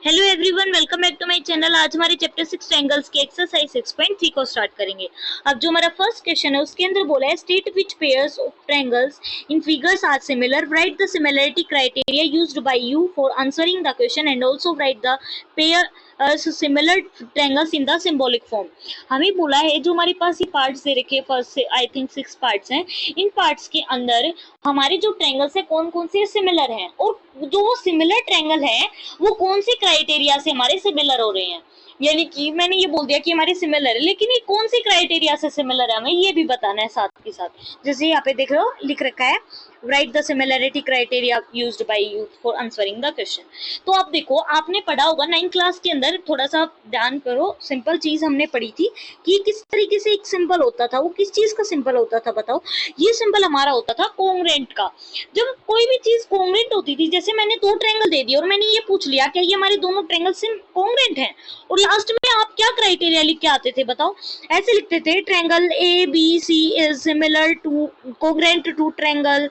Hello everyone, welcome back to my channel. आज हमारे chapter 6 triangles के एक्सरसाइज 6.3 को स्टार्ट करेंगे। अब जो हमारा फर्स्ट क्वेश्चन है उसके अंदर बोला है state which pairs of triangles in figures are similar, write the similarity criteria used by you for answering the question and also write the pair similar triangles in the symbolic form. हमें बोला है जो हमारे पास ये parts दे रखे हैं, first से I think 6 parts हैं। इन पार्ट्स के अंदर हमारे जो ट्रायंगल्स है कौन कौन से सिमिलर हैं और जो सिमिलर ट्रायंगल है वो कौन से क्राइटेरिया से हमारे सिमिलर हो रहे हैं। यानी कि मैंने ये बोल दिया कि हमारे सिमिलर है, लेकिन ये कौन से क्राइटेरिया से सिमिलर है हमें ये भी बताना है साथ के साथ। जैसे यहाँ पे देख रहे हो लिख रखा है right the similarity criteria used by you for answering the question. तो आप देखो, आपने पढ़ा होगा 9th क्लास के अंदर, थोड़ा सा ध्यान करो, सिंपल चीज हमने पढ़ी थी कि किस तरीके से एक सिंबल होता था। वो किस चीज का सिंबल होता था बताओ? ये सिंबल हमारा होता था कोंग्रेंट का। जब कोई भी चीज कोंग्रेंट होती थी, जैसे मैंने 2 ट्रायंगल दे दिए और मैंने ये पूछ लिया क्या ये हमारे दोनों ट्रायंगल से कोंग्रेंट हैं, और लास्ट में आप क्या क्राइटेरिया लिख के आते थे बताओ? ऐसे लिखते थे triangle A B C is similar to congruent to triangle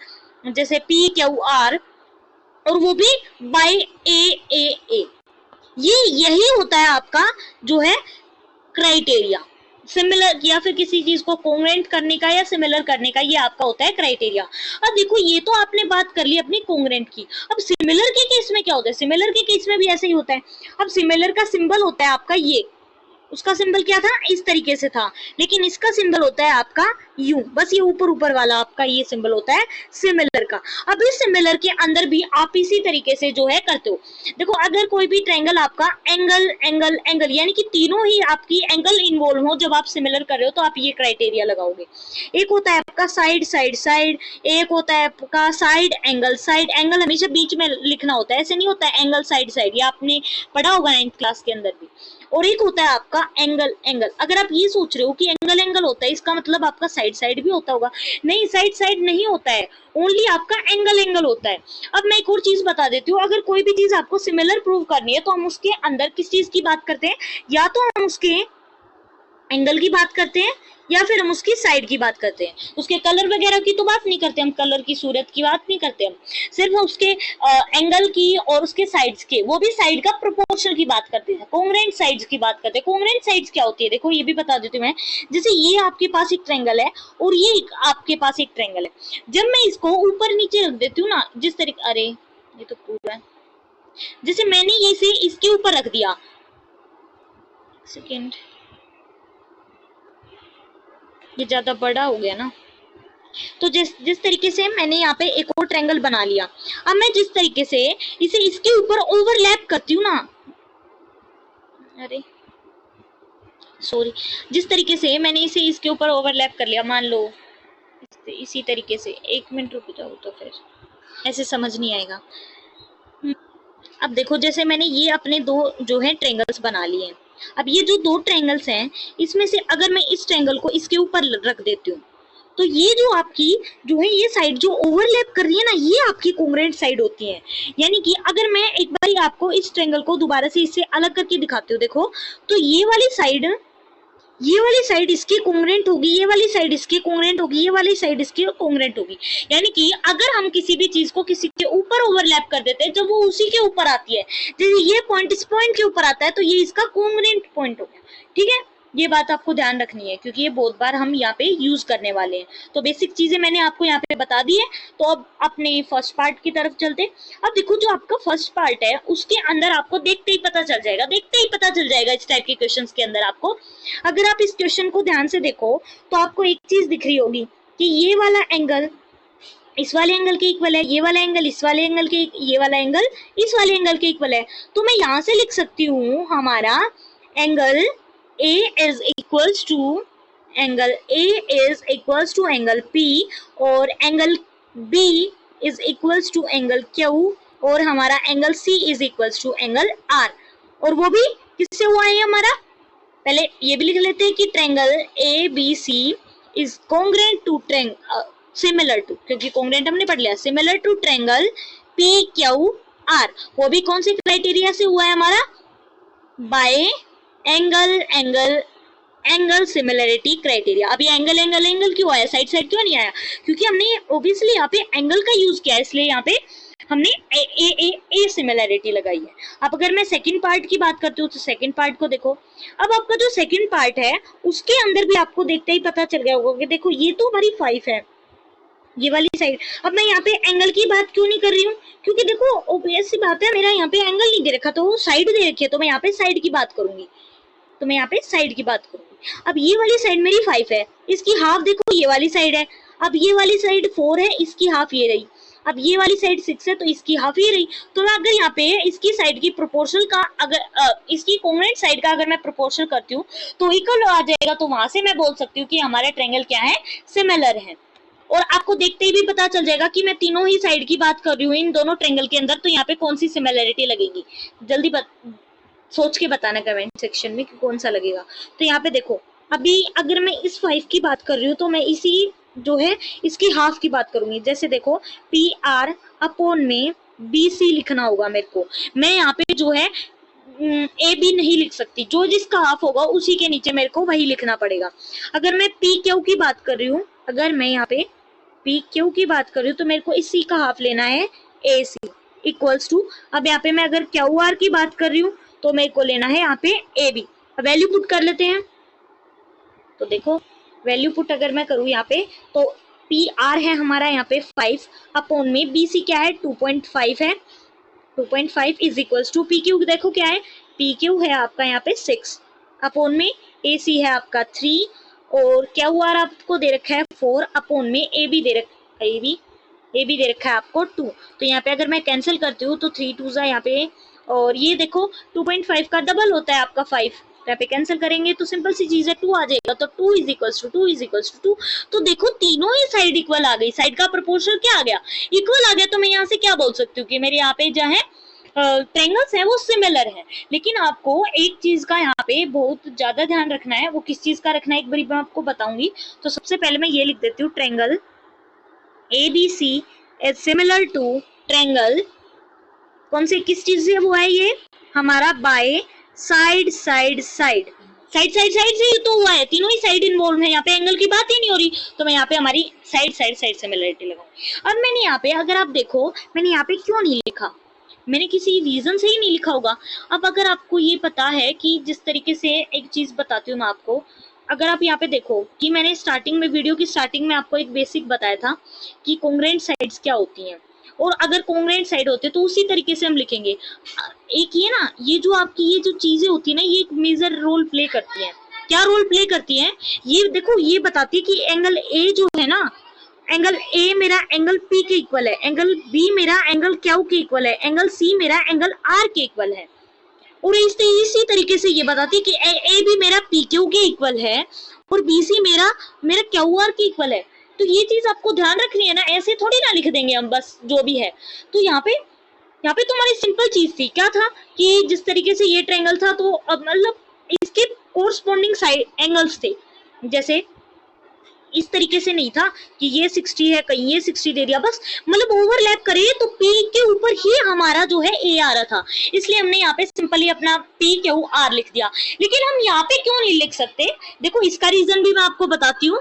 जैसे पी क्यू आर, और वो भी बाय ए। ये यही होता है आपका जो है क्राइटेरिया, सिमिलर या फिर किसी चीज को कोंग्रेंट करने का या सिमिलर करने का, ये आपका होता है क्राइटेरिया। अब देखो, ये तो आपने बात कर ली अपनी कोंग्रेंट की। अब सिमिलर के केस में क्या होता है? सिमिलर के केस में भी ऐसे ही होता है। अब सिमिलर का सिंबल होता है आपका ये, उसका सिंबल क्या था? इस तरीके से था, लेकिन इसका सिंबल होता है आपका यू, बस ये ऊपर ऊपर वाला आपका ये सिंबल होता है सिमिलर का। अब इस सिमिलर के अंदर भी आप इसी तरीके से जो है करते हो। देखो, अगर कोई भी ट्रायंगल आपका एंगल एंगल एंगल यानी कि तीनों ही आपकी एंगल इन्वॉल्व हो जब आप सिमिलर कर रहे हो, तो आप ये क्राइटेरिया लगाओगे। एक होता है आपका साइड साइड साइड, एक होता है आपका साइड एंगल। साइड एंगल हमेशा बीच में लिखना होता है, ऐसे नहीं होता है एंगल साइड साइड, ये आपने पढ़ा होगा 9th क्लास के अंदर भी। और एक होता है आपका एंगल एंगल। अगर आप ये सोच रहे हो कि एंगल एंगल होता है, इसका मतलब आपका साइड साइड भी होता होगा। नहीं, साइड साइड नहीं होता है, ओनली आपका एंगल एंगल होता है। अब मैं एक और चीज बता देती हूँ, अगर कोई भी चीज आपको सिमिलर प्रूव करनी है तो हम उसके अंदर किस चीज की बात करते हैं? या तो हम उसके एंगल की बात करते हैं या फिर हम उसकी साइड की बात करते हैं। उसके कलर वगैरह की तो बात नहीं करते, हम कलर की सूरत की बात नहीं करते, हम सिर्फ उसके एंगल की और उसके साइड्स के, वो भी साइड का प्रोपोर्शन की बात करते हैं, कोंग्रेंट साइड्स की बात करते हैं। कोंग्रेंट साइड्स क्या होती है देखो, ये भी बता देती हूँ मैं। जैसे ये आपके पास एक ट्रायंगल है और ये आपके पास एक ट्रायंगल है, जब मैं इसको ऊपर नीचे रख देती हूँ ना, जिस तरीके, अरे ये तो पूरा है, जैसे मैंने ये से इसके ऊपर रख दिया, सेकेंड, ये ज्यादा बड़ा हो गया ना, तो जिस तरीके से मैंने यहाँ पे एक और ट्रायंगल बना लिया, अब मैं जिस तरीके से इसे इसके ऊपर ओवरलैप करती हूँ ना, अरे सॉरी, जिस तरीके से मैंने इसे इसके ऊपर ओवरलैप कर लिया, मान लो इसी तरीके से, 1 मिनट रुक जाओ तो फिर ऐसे समझ नहीं आएगा। अब देखो, जैसे मैंने ये अपने 2 जो है ट्रायंगल्स बना लिए हैं। अब ये जो 2 ट्रायंगल्स हैं, इसमें से अगर मैं इस ट्रायंगल को इसके ऊपर रख देती हूँ, तो ये जो आपकी जो है ये साइड जो ओवरलैप कर रही है ना, ये आपकी कोंग्रेंट साइड होती है। यानी कि अगर मैं एक बार आपको इस ट्रायंगल को दोबारा से इससे अलग करके दिखाती हूँ, देखो तो ये वाली साइड इसकी कोंग्रेंट होगी, ये वाली साइड इसकी कोंग्रेंट होगी, ये वाली साइड इसकी कोंग्रेंट होगी। यानी कि अगर हम किसी भी चीज को किसी के ऊपर ओवरलैप कर देते हैं, जब वो उसी के ऊपर आती है, जैसे ये पॉइंट इस पॉइंट के ऊपर आता है, तो ये इसका कोंग्रेंट पॉइंट हो गया। ठीक है, ये बात आपको ध्यान रखनी है क्योंकि ये बहुत बार हम यहाँ पे यूज करने वाले हैं। तो बेसिक चीजें मैंने आपको यहाँ पे बता दी है। तो अब अपने फर्स्ट पार्ट की तरफ चलते। अब देखो, जो आपका फर्स्ट पार्ट है उसके अंदर आपको देखते ही पता चल जाएगा इस टाइप के क्वेश्चंस के अंदर आपको, अगर आप इस क्वेश्चन को ध्यान से देखो तो आपको एक चीज दिख रही होगी कि ये वाला एंगल इस वाले एंगल के इक्वल है, ये वाला एंगल इस वाले एंगल के, ये वाला एंगल इस वाले एंगल के इक्वल है। तो मैं यहाँ से लिख सकती हूँ हमारा angle A is equals to angle P और angle B is equals to angle Q और हमारा angle C is equals to angle R। और वो भी किससे हुआ है हमारा? पहले ये भी लिख लेते हैं कि triangle ABC is congruent to similar to, क्योंकि कॉन्ग्रेंट हमने पढ़ लिया, सिमिलर टू ट्रायंगल PQR। वो भी कौन से क्राइटेरिया से हुआ है हमारा? Bye angle similarity criteria. अब ये एंगल क्यों आया, साइड साइड क्यों नहीं आया? क्योंकि हमने ऑब्वियसली यहाँ पे एंगल का यूज किया है, इसलिए यहाँ पे हमने ए सिमिलैरिटी लगाई है। अब अगर मैं सेकंड पार्ट की बात करती हूँ तो सेकंड पार्ट को देखो। अब आपका जो सेकंड पार्ट है उसके अंदर भी आपको देखते ही पता चल गया होगा कि देखो ये तो हमारी 5 है, ये वाली साइड। अब मैं यहाँ पे एंगल की बात क्यों नहीं कर रही हूँ, क्योंकि देखो ऑब्वियस सी बात है, मेरा यहाँ पे एंगल नहीं दे रखा, तो साइड दे रखी है, तो मैं यहाँ पे साइड की बात करूंगी, तो मैं यहाँ पे साइड की बात करूंगी। अब ये वाली साइड मेरी 5 है, इसकी हाफ देखो ये वाली साइड है। अब ये वाली साइड 4 है, इसकी हाफ ये रही। अब ये वाली साइड 6 है, तो इसकी हाफ ये रही। तो मैं अगर यहाँ पे इसकी साइड की प्रोपोर्शनल का अगर इसकी कॉन्ग्रुएंट साइड का अगर मैं प्रोपोर्शनल करती हूँ तो इक्वल आ जाएगा, तो वहां से मैं बोल सकती हूँ कि हमारा ट्रायंगल क्या है, सिमिलर है। और आपको देखते ही भी पता चल जाएगा कि मैं तीनों ही साइड की बात कर रही हूँ इन दोनों ट्रायंगल के अंदर, तो यहाँ पे कौन सी सिमिलैरिटी लगेगी, जल्दी सोच के बताना कमेंट सेक्शन में कि कौन सा लगेगा। तो यहाँ पे देखो, अभी अगर मैं इस 5 की बात कर रही हूँ तो मैं इसी जो है इसकी हाफ की बात करूंगी। जैसे देखो पी आर अपॉन में बी सी लिखना होगा मेरे को। मैं यहाँ पे जो है ए बी नहीं लिख सकती, जो जिसका हाफ होगा उसी के नीचे मेरे को वही लिखना पड़ेगा। अगर मैं पी क्यू की बात कर रही हूँ, अगर मैं यहाँ पे पी क्यू की बात कर रही हूँ तो मेरे को इसी का हाफ लेना है ए सी इक्वल्स टू। अब यहाँ पे मैं अगर क्यू आर की बात कर रही हूँ तो मेरे को लेना है यहाँ पे ए बी। अब वैल्यू पुट कर लेते हैं, तो देखो वैल्यू पुट अगर मैं करूँ यहाँ पे तो पी आर है हमारा यहाँ पे 5 अपॉन में बी सी क्या है 2.5 है, 2.5 is equals to P Q देखो क्या है, पी क्यू है आपका यहाँ पे 6 अपॉन में ए सी है आपका 3 और क्यू आर आपको दे रखा है 4 अपॉन में ए बी दे रखा है ए बी दे रखा है आपको 2। तो यहाँ पे अगर मैं कैंसिल करती हूँ तो 3 2 यहाँ पे, और ये देखो 2.5 का डबल होता है आपका 5, यहाँ पे कैंसिल करेंगे तो सिंपल सी चीज है 2 आ जाएगा, तो 2 is equals to 2 is equals to 2। तो देखो तीनों ही साइड इक्वल आ गई, साइड का प्रोपोर्शनल क्या आ गया, इक्वल आ गया। तो मैं यहाँ से क्या बोल सकती हूँ कि मेरे यहाँ पे जो है ट्रायंगल्स है वो सिमिलर है। लेकिन आपको एक चीज का यहाँ पे बहुत ज्यादा ध्यान रखना है, वो किस चीज का रखना है एक बार मैं आपको बताऊंगी। तो सबसे पहले मैं ये लिख देती हूँ, triangle ABC is similar to triangle, कौन से किस चीज से वो है, ये हमारा by side side side side side side से तो हुआ है, तीनों ही साइड इन्वॉल्व है, यहाँ पे एंगल की बात ही नहीं हो रही, तो मैं यहाँ पे हमारी साइड साइड साइड सिमिलरिटी लगाऊंगी। अब मैंने यहाँ पे अगर आप देखो मैंने यहाँ पे क्यों नहीं लिखा, मैंने किसी रीजन से ही नहीं लिखा होगा। अब अगर आपको ये पता है कि जिस तरीके से एक चीज बताती हूँ मैं आपको, अगर आप यहाँ पे देखो कि मैंने स्टार्टिंग में वीडियो की स्टार्टिंग में आपको एक बेसिक बताया था कि कॉन्ग्रुएंट साइड्स क्या होती हैं, और अगर कॉन्ग्रुएंट साइड होते तो उसी तरीके से हम लिखेंगे। एक ये ना ये जो आपकी ये जो चीजें होती है ना, ये एक मेजर रोल प्ले करती है। क्या रोल प्ले करती है, ये देखो ये बताती है कि एंगल ए जो है ना, एंगल ए मेरा एंगल पी के इक्वल है, एंगल बी मेरा एंगल क्यू के इक्वल है, एंगल सी मेरा एंगल आर के इक्वल है। और इसी तरीके से ये बताती है कि ए भी मेरा पी क्यू के इक्वल है और बी सी मेरा मेरा क्यू आर के इक्वल है। तो ये चीज आपको ध्यान रखनी है ना, ऐसे थोड़ी ना लिख देंगे हम बस जो भी है। तो यहाँ पे तुम्हारी सिंपल चीज थी, क्या था कि जिस तरीके से ये ट्रायंगल था तो अब मतलब इसके कोरस्पॉन्डिंग साइड एंगल्स थे, जैसे इस तरीके से नहीं था कि ये 60 है कहीं ये 60 दे दिया, बस मतलब ओवरलैप करे तो P के ऊपर ही हमारा जो है A आ रहा था, इसलिए हमने यहाँ पे सिंपली अपना P क्यू R लिख दिया। लेकिन हम यहाँ पे क्यों नहीं लिख सकते, देखो इसका रीजन भी मैं आपको बताती हूँ।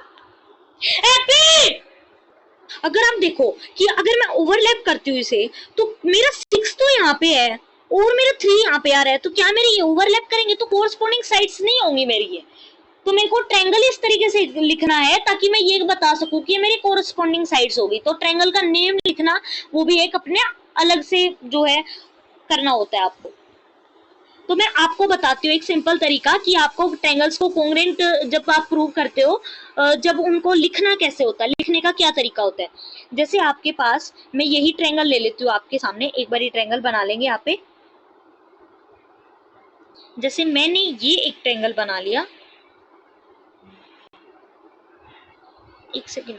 अगर आप देखो कि अगर मैं ओवरलैप करती हूँ इसे तो मेरा 6 तो यहाँ पे है और मेरा 3 यहाँ पे आ रहा है, तो क्या मेरे ये ओवरलैप करेंगे तो कोरस्पॉन्डिंग साइड्स नहीं होंगी मेरी ये। तो मेरे को ट्रायंगल इस तरीके से लिखना है ताकि मैं ये बता सकूं कि ये मेरी कोरस्पॉन्डिंग साइड्स होगी। तो ट्रायंगल का नेम लिखना वो भी एक अपने अलग से जो है करना होता है आपको। तो मैं आपको बताती हूँ एक सिंपल तरीका कि आपको ट्रायंगल्स को कॉन्ग्रुएंट जब आप प्रूव करते हो, जब उनको लिखना कैसे होता है, लिखने का क्या तरीका होता है। जैसे आपके पास मैं यही ट्रायंगल ले लेती हूँ आपके सामने, एक बार ये ट्रायंगल बना लेंगे यहाँ पे। जैसे मैंने ये एक ट्रायंगल बना लिया, एक सेकेंड,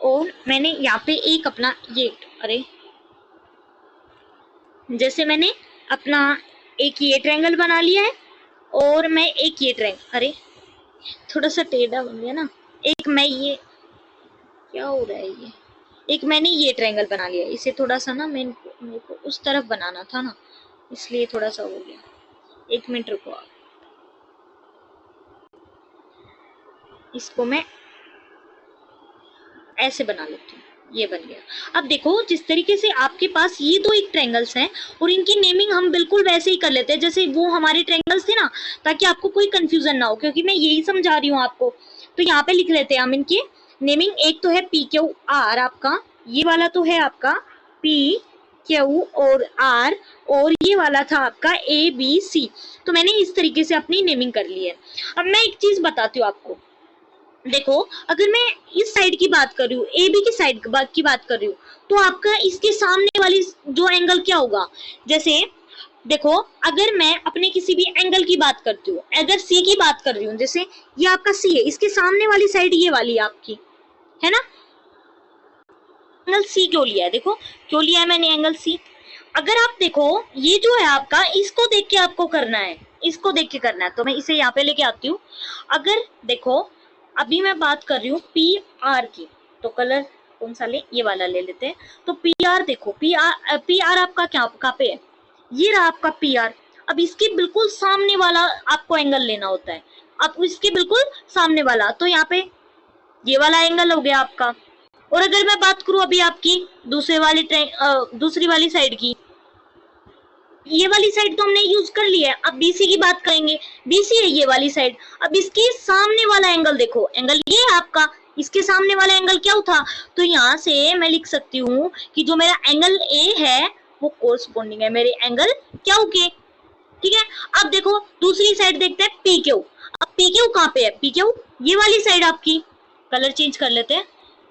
और मैंने यहाँ पे एक अपना ये अरे जैसे मैंने अपना एक ये ट्रायंगल बना लिया है और मैं एक ये ट्रायंगल, अरे थोड़ा सा टेढ़ा बन गया ना, एक मैं ये क्या हो रहा है ये, एक मैंने ये ट्रायंगल बना लिया, इसे थोड़ा सा ना मेरे को उस तरफ बनाना था ना, इसलिए थोड़ा सा हो गया। एक मिनट रुको आप, इसको मैं ऐसे बना लेती हूँ। ये बन गया। अब देखो जिस तरीके से आपके पास ये दो एक ट्रायंगल्स हैं और इनकी नेमिंग हम बिल्कुल वैसे ही कर लेते हैं जैसे वो हमारे ट्रायंगल्स थे ना, ताकि आपको कोई कंफ्यूजन ना हो, क्योंकि मैं यही समझा रही हूँ आपको। तो यहाँ पे लिख लेते हैं हम इनकी नेमिंग। एक तो है पी क्यू आर आपका, ये वाला तो है आपका पी क्यू और आर, और ये वाला था आपका ए बी सी। तो मैंने इस तरीके से अपनी नेमिंग कर ली है। अब मैं एक चीज बताती हूँ आपको। देखो अगर मैं इस साइड की बात कर रही हूँ, ए बी की साइड की बात कर रही हूँ, तो आपका इसके सामने वाली जो एंगल क्या होगा। जैसे देखो अगर मैं अपने किसी भी एंगल की बात करती हूँ, अगर सी की बात कर रही हूँ, जैसे ये आपका सी है, इसके सामने वाली साइड ये वाली आपकी है ना। एंगल सी क्यों लिया है, देखो क्यों लिया है मैंने एंगल सी। अगर आप देखो ये जो है आपका, इसको देख के आपको करना है, इसको देख के करना है। तो मैं इसे यहाँ पे लेके आती हूँ। अगर देखो अभी मैं बात कर रही हूँ पी आर की, तो कलर कौन सा ले, ये वाला ले लेते हैं। तो पी आर देखो, पी आर आपका क्या कहाँ पे है, ये रहा आपका पी आर। अब इसके बिल्कुल सामने वाला आपको एंगल लेना होता है। अब इसके बिल्कुल सामने वाला, तो यहाँ पे ये वाला एंगल हो गया आपका। और अगर मैं बात करूं अभी आपकी दूसरी वाली साइड की, ये वाली साइड तो हमने यूज कर लिया है। अब बीसी की बात करेंगे, बीसी है ये वाली साइड। अब इसके सामने वाला एंगल देखो, एंगल ये है आपका, इसके सामने वाला एंगल क्या था। तो यहाँ से मैं लिख सकती हूँ कि जो मेरा एंगल ए है वो कोरस्पॉन्डिंग है मेरे एंगल क्यू के। ठीक है। अब देखो दूसरी साइड देखते हैं पी क्यू। अब पी क्यू कहाँ पे है, पी क्यू ये वाली साइड आपकी। कलर चेंज कर लेते हैं।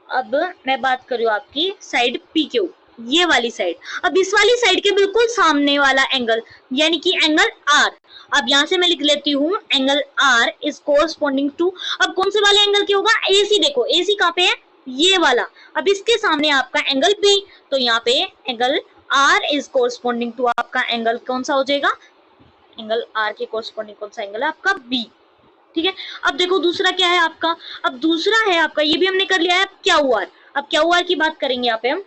अब मैं बात कर रही हूँ आपकी साइड पी क्यू, ये वाली साइड। अब इस वाली साइड के बिल्कुल सामने वाला एंगल यानी कि एंगल आर। अब यहाँ से मैं लिख लेती हूँ angle R is corresponding to, अब कौन से वाले एंगल क्या होगा, एसी। देखो एसी कहाँ पे है, ये वाला। अब इसके सामने आपका एंगल बी, तो यहाँ पे angle R is corresponding to आपका एंगल कौन सा हो जाएगा, एंगल आर के कोरस्पॉन्डिंग कौन सा एंगल है आपका बी। ठीक है। अब देखो दूसरा क्या है आपका, अब दूसरा है आपका, ये भी हमने कर लिया है क्या हुआ। अब क्या हुआ की बात करेंगे यहाँ पे हम,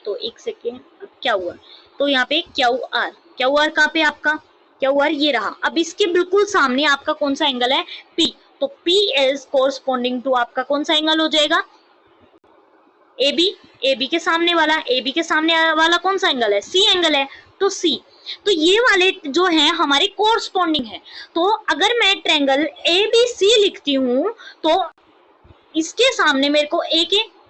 तो एक सेकेंड। अब क्या हुआ, तो यहाँ पे क्यू आर कहाँ पे आपका, क्यू आर ये रहा। अब इसके बिल्कुल सामने आपका कौन सा एंगल है, पी। तो पी इज कोरस्पॉन्डिंग टू आपका कौन सा एंगल हो जाएगा, ए बी। ए बी के सामने वाला, ए बी के सामने वाला कौन सा एंगल है, सी एंगल है, तो सी। तो ये वाले जो हैं हमारे कोरस्पॉन्डिंग है। तो अगर मैं ट्रायंगल ए बी सी लिखती हूँ, तो इसके सामने मेरे को ए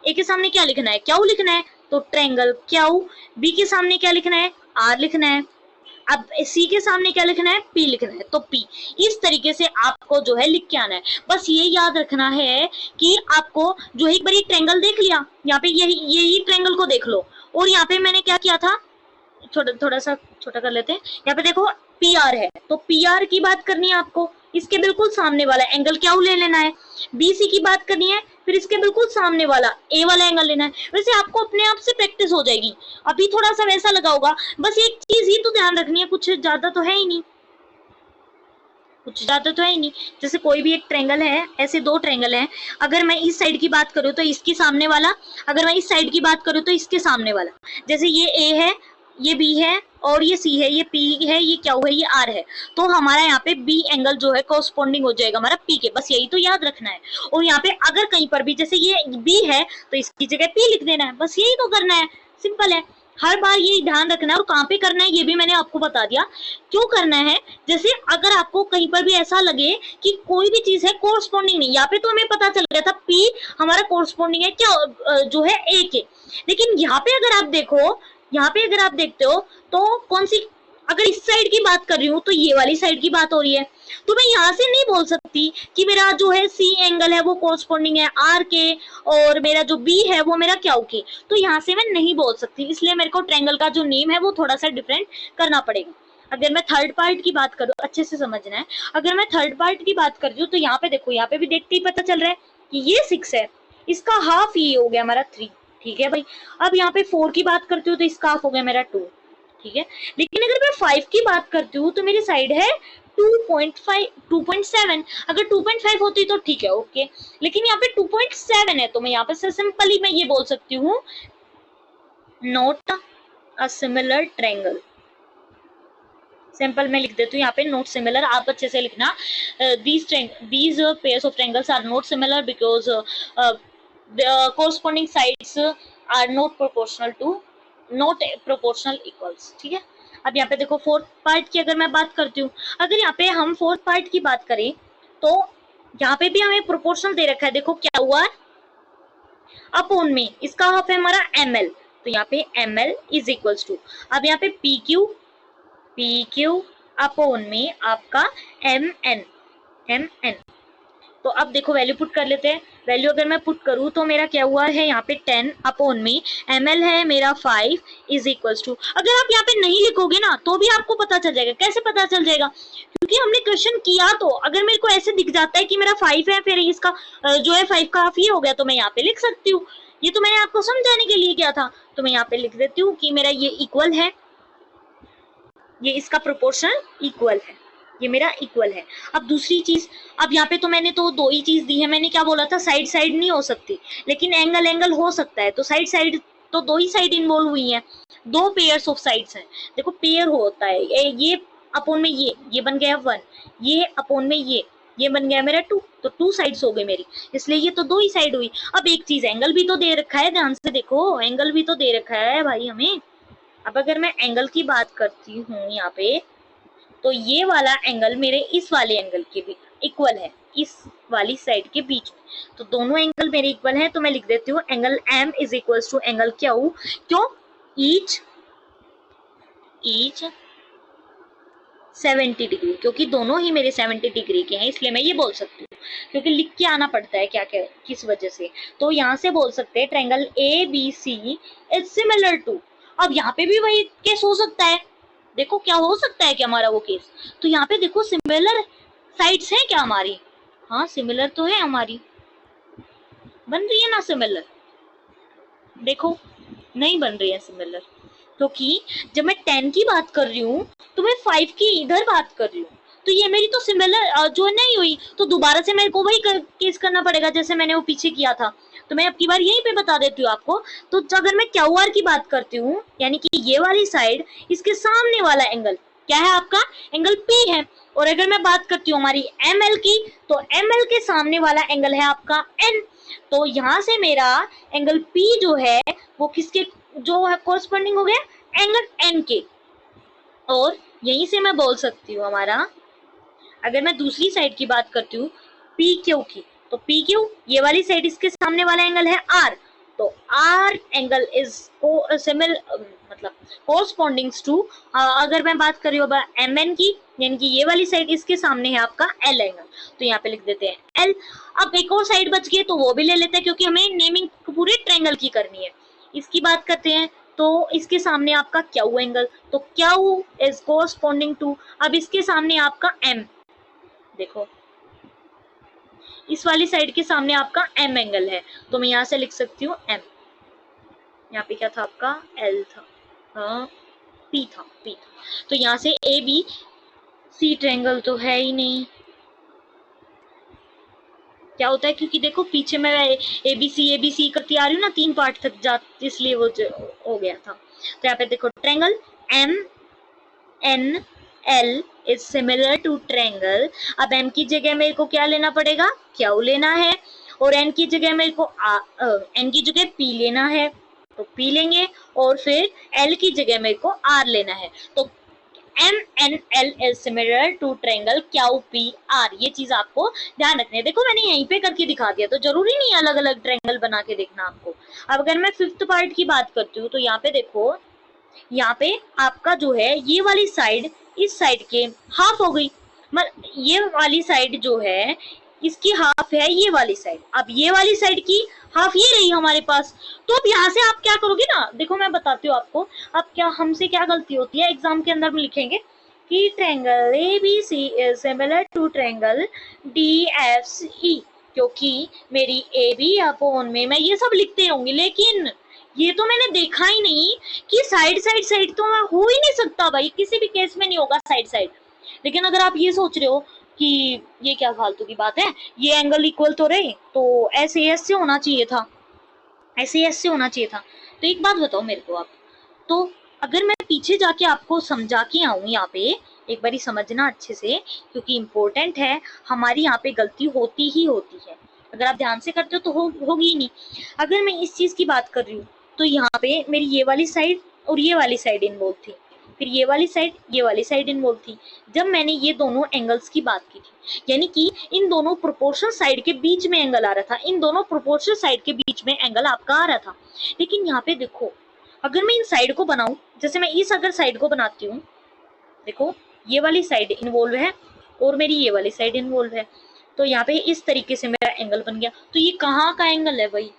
के सामने क्या लिखना है, क्यू लिखना है। तो ट्रायंगल क्यू। बी के सामने क्या लिखना है, आर लिखना है। अब सी के सामने क्या लिखना है, पी लिखना है, तो पी। इस तरीके से आपको जो है लिख के आना है। बस ये याद रखना है कि आपको जो है एक बार ट्रायंगल देख लिया, यहाँ पे यही ट्रायंगल को देख लो। और यहाँ पे मैंने क्या किया था, थोड़ा सा छोटा कर लेते हैं। यहाँ पे देखो पी आर है, तो पी आर की बात करनी है आपको, इसके बिल्कुल सामने वाला एंगल क्या ले लेना है। बीसी की बात करनी है, फिर इसके बिल्कुल सामने वाला ए वाला एंगल लेना है। वैसे आपको अपने आप से प्रैक्टिस हो जाएगी, अभी थोड़ा सा वैसा लगा होगा। बस एक चीज ही तो ध्यान रखनी है, कुछ ज्यादा तो है ही नहीं, कुछ ज्यादा तो है ही नहीं। जैसे कोई भी एक ट्रायंगल है, ऐसे दो ट्रायंगल हैं, अगर मैं इस साइड की बात करूँ तो इसके सामने वाला, अगर मैं इस साइड की बात करूँ तो इसके सामने वाला। जैसे ये ए है, ये बी है, और ये सी है, ये पी है, ये क्यू है, ये आर है। तो हमारा यहाँ पे बी एंगल जो है कोरस्पॉन्डिंग हो जाएगा हमारा पी के। बस यही तो याद रखना है। और यहाँ पे अगर कहीं पर भी जैसे ये बी है तो इसकी जगह पी लिख देना है, बस यही तो करना है, सिंपल है। हर बार ये ध्यान रखना है। और कहाँ पे करना है ये भी मैंने आपको बता दिया क्यों करना है। जैसे अगर आपको कहीं पर भी ऐसा लगे कि कोई भी चीज है कोरस्पॉन्डिंग नहीं, यहाँ पे तो हमें पता चल गया था पी हमारा कोरस्पॉन्डिंग है क्या जो है ए के, लेकिन यहाँ पे अगर आप देखो, यहाँ पे अगर आप देखते हो तो कौन सी, अगर इस साइड की बात कर रही हूँ तो ये वाली साइड की बात हो रही है। तो मैं यहाँ से नहीं बोल सकती कि मेरा जो है सी एंगल है वो कोरस्पॉन्डिंग है आर के, और मेरा जो बी है वो मेरा क्यू के। तो यहाँ से मैं नहीं बोल सकती, इसलिए मेरे को ट्रायंगल का जो नेम है वो थोड़ा सा डिफरेंट करना पड़ेगा। अगर मैं थर्ड पार्ट की बात करूँ, अच्छे से समझना है, अगर मैं थर्ड पार्ट की बात कर रही हूँ तो यहाँ पे देखो, यहाँ पे भी देखते ही पता चल रहा है कि ये 6 है, इसका हाफ ये हो गया हमारा 3। ठीक है भाई। अब यहाँ पे 4 की बात करती हूँ तो इसका हाफ हो गया मेरा 2। ठीक है। लेकिन अगर मैं 5 की बात करती हूँ तो मेरी साइड है 2.5 2.7। अगर 2.5 होती तो ठीक है, ओके, लेकिन यहाँ पे 2.7 है, तो मैं यहाँ पे सिंपली मैं ये बोल सकती हूँ note a similar triangle. Simple मैं लिख देती हूँ यहाँ पे नोट सिमिलर, आप अच्छे से लिखना। These pairs of triangles are not similar because corresponding sides are not proportional equals, ठीक है। अब यहाँ पे देखो फोर्थ पार्ट की अगर मैं बात करती हूँ, अगर यहाँ पे हम फोर्थ पार्ट की बात करें तो यहाँ पे भी हमें प्रोपोर्शनल दे रखा है। देखो क्या हुआ, अपॉन में इसका हाफ है हमारा ml, तो यहाँ पे ml इज इक्वल्स टू, अब यहाँ पे pq अपॉन में आपका mn। तो अब देखो वैल्यू पुट कर लेते हैं। वैल्यू अगर मैं पुट करूँ तो मेरा क्या हुआ है, यहाँ पे 10 अपॉन में ml है मेरा 5 इज इक्वल्स टू। अगर आप यहाँ पे नहीं लिखोगे ना तो भी आपको पता चल जाएगा। कैसे पता चल जाएगा, क्योंकि हमने क्वेश्चन किया। तो अगर मेरे को ऐसे दिख जाता है कि मेरा 5 है, फिर इसका जो है 5 का हाफ ये हो गया, तो मैं यहाँ पे लिख सकती हूँ। ये तो मैंने आपको समझाने के लिए किया था, तो मैं यहाँ पे लिख देती हूँ कि मेरा ये इक्वल है, ये इसका प्रोपोर्शनल इक्वल है, ये मेरा इक्वल है। अब दूसरी चीज, अब यहाँ पे तो मैंने तो दो ही चीज दी है। मैंने क्या बोला था, साइड साइड नहीं हो सकती, लेकिन एंगल एंगल हो सकता है। तो साइड साइड तो दो ही साइड इन्वॉल्व हुई है, दो पेयर्स ऑफ साइड्स हैं। देखो पेयर होता है, ये अपॉन में ये बन गया 1, ये अपॉन में ये बन गया मेरा 2, तो 2 साइड्स हो गई मेरी, इसलिए ये तो दो ही साइड हुई। अब एक चीज, एंगल भी तो दे रखा है, ध्यान से देखो, एंगल भी तो दे रखा है भाई हमें। अब अगर मैं एंगल की बात करती हूँ यहाँ पे, तो ये वाला एंगल मेरे इस वाले एंगल के भी इक्वल है, इस वाली साइड के बीच में। तो दोनों एंगल मेरे इक्वल हैं, तो मैं लिख देती हूँ angle M is equals to angle Q. क्यों, ईच 70 डिग्री, क्योंकि दोनों ही मेरे 70 डिग्री के हैं, इसलिए मैं ये बोल सकती हूँ। क्योंकि लिख के आना पड़ता है क्या क्या किस वजह से, तो यहाँ से बोल सकते हैं triangle ABC is similar to. अब यहाँ पे भी वही केस हो सकता है। देखो क्या हो सकता है कि हमारा वो केस, तो यहाँ पे देखो सिमिलर साइड्स हैं क्या हमारी, हाँ सिमिलर तो है हमारी, बन रही है ना सिमिलर, देखो नहीं बन रही है सिमिलर, क्योंकि जब मैं 10 की बात कर रही हूँ तो मैं 5 की इधर बात कर रही हूँ, तो ये मेरी तो सिमिलर जो नहीं हुई, तो दोबारा से मेरे को वही केस करना पड़ेगा जैसे मैंने वो पीछे किया था। तो मैं अब की बार यहीं पे बता देती हूँ आपको। तो अगर मैं क्यू आर की बात करती हूँ, यानी कि ये वाली साइड, इसके सामने वाला एंगल क्या है आपका, एंगल P है। और अगर मैं बात करती हूँ हमारी ML की, तो ML के सामने वाला एंगल है आपका N। तो यहाँ से मेरा एंगल P जो है वो किसके जो है कोरस्पॉन्डिंग हो गया, एंगल N के। और यहीं से मैं बोल सकती हूँ हमारा, अगर मैं दूसरी साइड की बात करती हूँ PQ की, तो PQ ये वाली साइड, इसके सामने वाला एंगल है R, तो R एंगल इज मतलब कोरस्पॉन्डिंग्स टू, अगर मैं बात कर रही हूँ MN की, यानी कि ये वाली साइड, इसके सामने है आपका L एंगल, तो यहाँ पे लिख देते हैं L। अब एक और साइड बच गई, तो वो भी ले लेते हैं, क्योंकि हमें नेमिंग पूरे ट्रायंगल की करनी है। इसकी बात करते हैं, तो इसके सामने आपका क्यू एंगल, तो क्यू इज कोरस्पॉन्डिंग टू, अब इसके सामने आपका M, देखो इस वाली साइड के सामने आपका M एंगल है, तो मैं यहाँ से लिख सकती हूँ M। यहाँ पे क्या था आपका L था, P था। तो यहाँ से ABC ट्रायंगल तो है ही नहीं, क्या होता है, क्योंकि देखो पीछे मैं ABC करती आ रही हूँ ना 3 पार्ट तक जा, इसलिए वो हो गया था। तो यहाँ पे देखो triangle MNL is similar to triangle, अब M की जगह मेरे को क्या लेना पड़ेगा, क्यू लेना है, और N की जगह मेरे को N की जगह P लेना है, तो P लेंगे, और फिर L की जगह मेरे को R लेना है। तो MNL is similar to triangle QPR, ये चीज आपको ध्यान रखनी है। देखो मैंने यहीं पे करके दिखा दिया, तो जरूरी नहीं अलग अलग ट्रायंगल बना के देखना आपको। अब अगर मैं फिफ्थ पार्ट की बात करती हूँ, तो यहाँ पे देखो, यहाँ पे आपका जो है ये वाली साइड इस साइड के हाफ हो गई, ये वाली साइड जो है इसकी हाफ है ये वाली साइड, अब ये वाली साइड की हाफ ये रही हमारे पास। तो अब यहाँ से आप क्या करोगे ना, देखो मैं बताती हूँ आपको। अब क्या हमसे क्या गलती होती है, एग्जाम के अंदर में लिखेंगे कि triangle ABC is similar to triangle DFE, क्योंकि मेरी AB अपॉन में मैं ये सब लिखते रहूंगी, लेकिन ये तो मैंने देखा ही नहीं कि साइड तो हो ही नहीं सकता भाई, किसी भी केस में नहीं होगा साइड। लेकिन अगर आप ये सोच रहे हो कि ये क्या फालतू की बात है, ये एंगल इक्वल तो रहे, तो ऐसे होना चाहिए था, ऐसे होना चाहिए था। तो एक बात बताओ मेरे को आप, तो अगर मैं पीछे जाके आपको समझा के आऊं, यहाँ पे एक बारी समझना अच्छे से, क्योंकि इम्पोर्टेंट है, हमारी यहाँ पे गलती होती ही होती है। अगर आप ध्यान से करते हो तो होगी ही नहीं। अगर मैं इस चीज की बात कर रही हूँ तो यहाँ पे मेरी ये वाली साइड और ये वाली साइड इन्वॉल्व थी, फिर ये वाली साइड इन्वॉल्व थी जब मैंने ये दोनों एंगल्स की बात की थी, यानी कि इन दोनों प्रोपोर्शनल साइड के बीच में एंगल आ रहा था, इन दोनों प्रोपोर्शनल साइड के बीच में एंगल आपका आ रहा था। लेकिन यहाँ पे देखो, अगर मैं इन साइड को बनाऊं, जैसे मैं इस अगर साइड को बनाती हूँ, देखो ये वाली साइड इन्वॉल्व है और मेरी ये वाली साइड इन्वॉल्व है, तो यहाँ पे इस तरीके से मेरा एंगल बन गया। तो ये कहाँ का एंगल है भाई,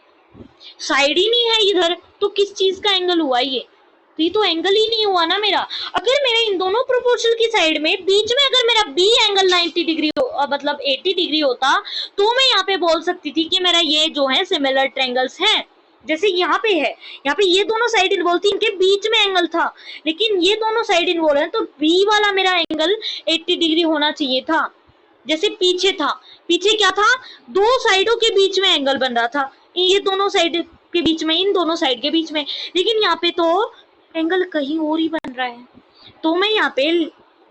साइड ही नहीं है इधर, तो किस चीज का एंगल हुआ ये, तो ये तो एंगल ही नहीं हुआ ना मेरा। अगर मेरे इन दोनों प्रोपोर्शनल की साइड में बीच में अगर मेरा बी एंगल 90 डिग्री मतलब 80 डिग्री होता, तो मैं यहाँ पे बोल सकती थी कि मेरा ये जो है सिमिलर ट्रायंगल्स है। जैसे यहाँ पे है, यहाँ पे ये दोनों साइड इन्वॉल्व थी, इनके बीच में एंगल था, लेकिन ये दोनों साइड इन्वॉल्व है, तो बी वाला मेरा एंगल 80 डिग्री होना चाहिए था। जैसे पीछे था, पीछे क्या था, दो साइडों के बीच में एंगल बन रहा था, ये दोनों साइड के बीच में, इन दोनों साइड के बीच में, लेकिन यहाँ पे तो एंगल कहीं और ही बन रहा है। तो मैं यहाँ पे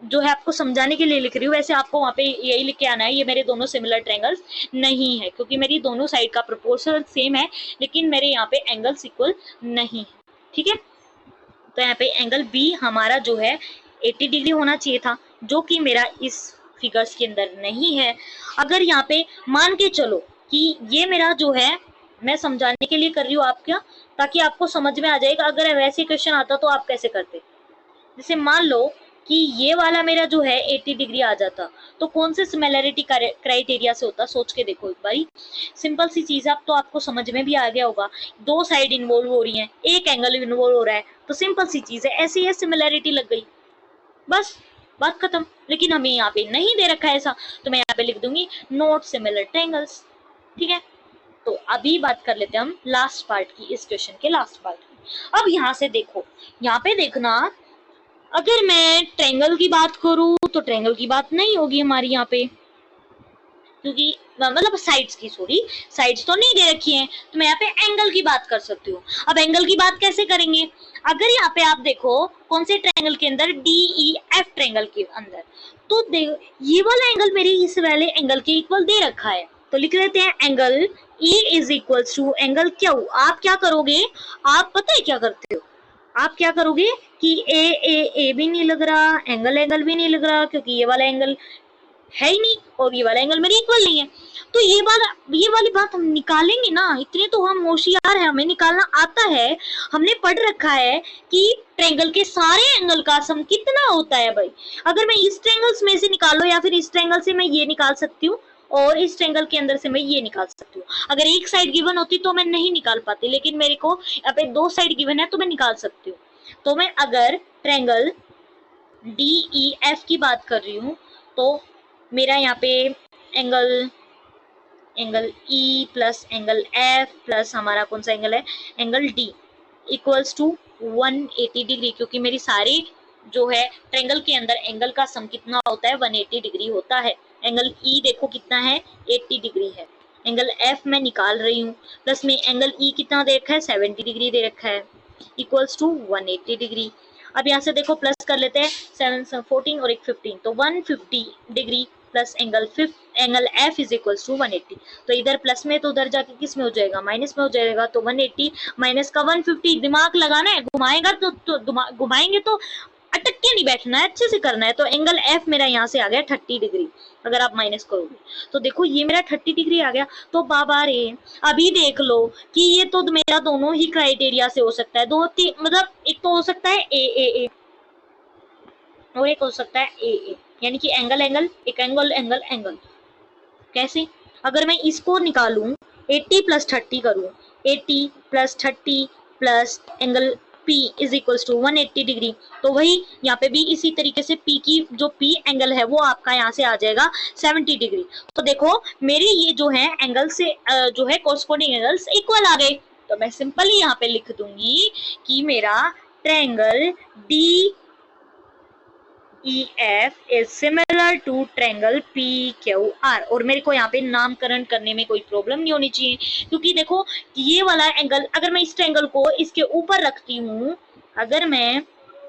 जो है आपको समझाने के लिए लिख रही हूँ, वैसे आपको वहाँ पे यही लिख के आना है, ये मेरे दोनों सिमिलर ट्रायंगल्स नहीं है, क्योंकि मेरी दोनों साइड का प्रोपोर्शनल सेम है, लेकिन मेरे यहाँ पे एंगल्स इक्वल नहीं है। ठीक है, तो यहाँ पे एंगल बी हमारा जो है 80 डिग्री होना चाहिए था, जो कि मेरा इस फिगर्स के अंदर नहीं है। अगर यहाँ पे मान के चलो कि ये मेरा जो है, मैं समझाने के लिए कर रही हूँ आपका, ताकि आपको समझ में आ जाएगा। अगर वैसे क्वेश्चन आता तो आप कैसे करते, जैसे मान लो कि ये वाला मेरा जो है 80 डिग्री आ जाता, तो कौन से सिमिलैरिटी क्राइटेरिया से होता, सोच के देखो एक बारी। सिंपल सी चीज है, अब तो आपको समझ में भी आ गया होगा, दो साइड इन्वॉल्व हो रही हैं, एक एंगल इन्वॉल्व हो रहा है, तो सिंपल सी चीज है, ऐसे ही सिमिलैरिटी लग गई, बस बात खत्म। लेकिन हमें यहाँ पे नहीं दे रखा है ऐसा, तो मैं यहाँ पे लिख दूंगी नॉट सिमिलर ट्रायंगल्स। ठीक है, तो अभी बात कर लेते हैं हम लास्ट पार्ट की, इस क्वेश्चन के लास्ट पार्ट की। अब यहाँ से देखो, यहाँ पे देखना, अगर मैं ट्रायंगल की बात करूं तो ट्रायंगल की बात नहीं होगी हमारी यहाँ पे, क्योंकि मतलब साइड्स की, सॉरी साइड्स तो नहीं दे रखी हैं, तो मैं यहाँ पे एंगल की बात कर सकती हूँ। अब एंगल की बात कैसे करेंगे, अगर यहाँ पे आप देखो कौन से ट्रायंगल के अंदर, डी ई एफ ट्रायंगल के अंदर, तो ये वाला एंगल मेरे इस वाले एंगल के इक्वल दे रखा है, तो लिख लेते हैं angle E is equal to angle Q। आप क्या करोगे, आप पता है क्या करते हो, आप क्या करोगे कि ए भी नहीं लग रहा, एंगल भी नहीं लग रहा, क्योंकि ये वाला एंगल है ही नहीं और ये वाला एंगल मेरे इक्वल नहीं है, तो ये वाली बात हम निकालेंगे ना, इतने तो हम होशियार हैं, हमें निकालना आता है, हमने पढ़ रखा है कि ट्रायंगल के सारे एंगल का सम कितना होता है भाई। अगर मैं इस ट्रायंगल्स में से निकालो, या फिर इस ट्रायंगल से मैं ये निकाल सकती हूँ और इस ट्रायंगल के अंदर से मैं ये निकाल सकती हूँ। अगर एक साइड गिवन होती तो मैं नहीं निकाल पाती, लेकिन मेरे को यहाँ पे दो साइड गिवन है तो मैं निकाल सकती हूँ। तो मैं अगर ट्रायंगल डी ई एफ की बात कर रही हूँ, तो मेरा यहाँ पे angle E plus angle F plus हमारा कौन सा एंगल है, angle D, equals to 180 degree, क्योंकि मेरी सारी जो है ट्रायंगल के अंदर एंगल का सम कितना होता है, 180 डिग्री होता है। एंगल ई देखो कितना है, 80 डिग्री है। एंगल एफ मैं निकाल रही हूँ, प्लस में एंगल ई कितना दे रखा है, 70 डिग्री दे रखा है, इक्वल्स टू 180 डिग्री। अब यहाँ से देखो प्लस कर लेते हैं, 7 14 और एक 15, तो 150 degree plus angle F is equals to 180। तो इधर प्लस में तो उधर जाके किस में हो जाएगा, माइनस में हो जाएगा, तो 180 माइनस का 150, दिमाग लगाना है, घुमाएगा तो घुमाएंगे तो अटक के नहीं बैठना है, अच्छे से करना है। तो एंगल एफ मेरा यहाँ से आ गया 30 डिग्री, अगर आप माइनस करोगे तो देखो ये मेरा 30 डिग्री आ गया। तो बाबा रे, अभी देख लो कि ये तो मेरा दोनों ही क्राइटेरिया से हो सकता है, दो तीन, मतलब एक तो हो सकता है ए और एक हो सकता है ए, यानी कि एंगल एक एंगल। कैसे, अगर मैं इसको निकालूं, 80 प्लस 30 करूं, 80 plus 30 plus angle P is equals to 180 degree, तो वही यहाँ पे भी इसी तरीके से P की जो P एंगल है वो आपका यहाँ से आ जाएगा 70 डिग्री। तो देखो मेरे ये जो है एंगल से जो है कोरस्पोंडिंग एंगल्स इक्वल आ गए, तो मैं सिंपली यहाँ पे लिख दूंगी कि मेरा triangle DEF is similar to triangle PQR। और मेरे को यहाँ पे नामकरण करने में कोई प्रॉब्लम नहीं होनी चाहिए, क्योंकि देखो ये वाला एंगल, अगर मैं इस ट्रायंगल को इसके ऊपर रखती हूँ, अगर मैं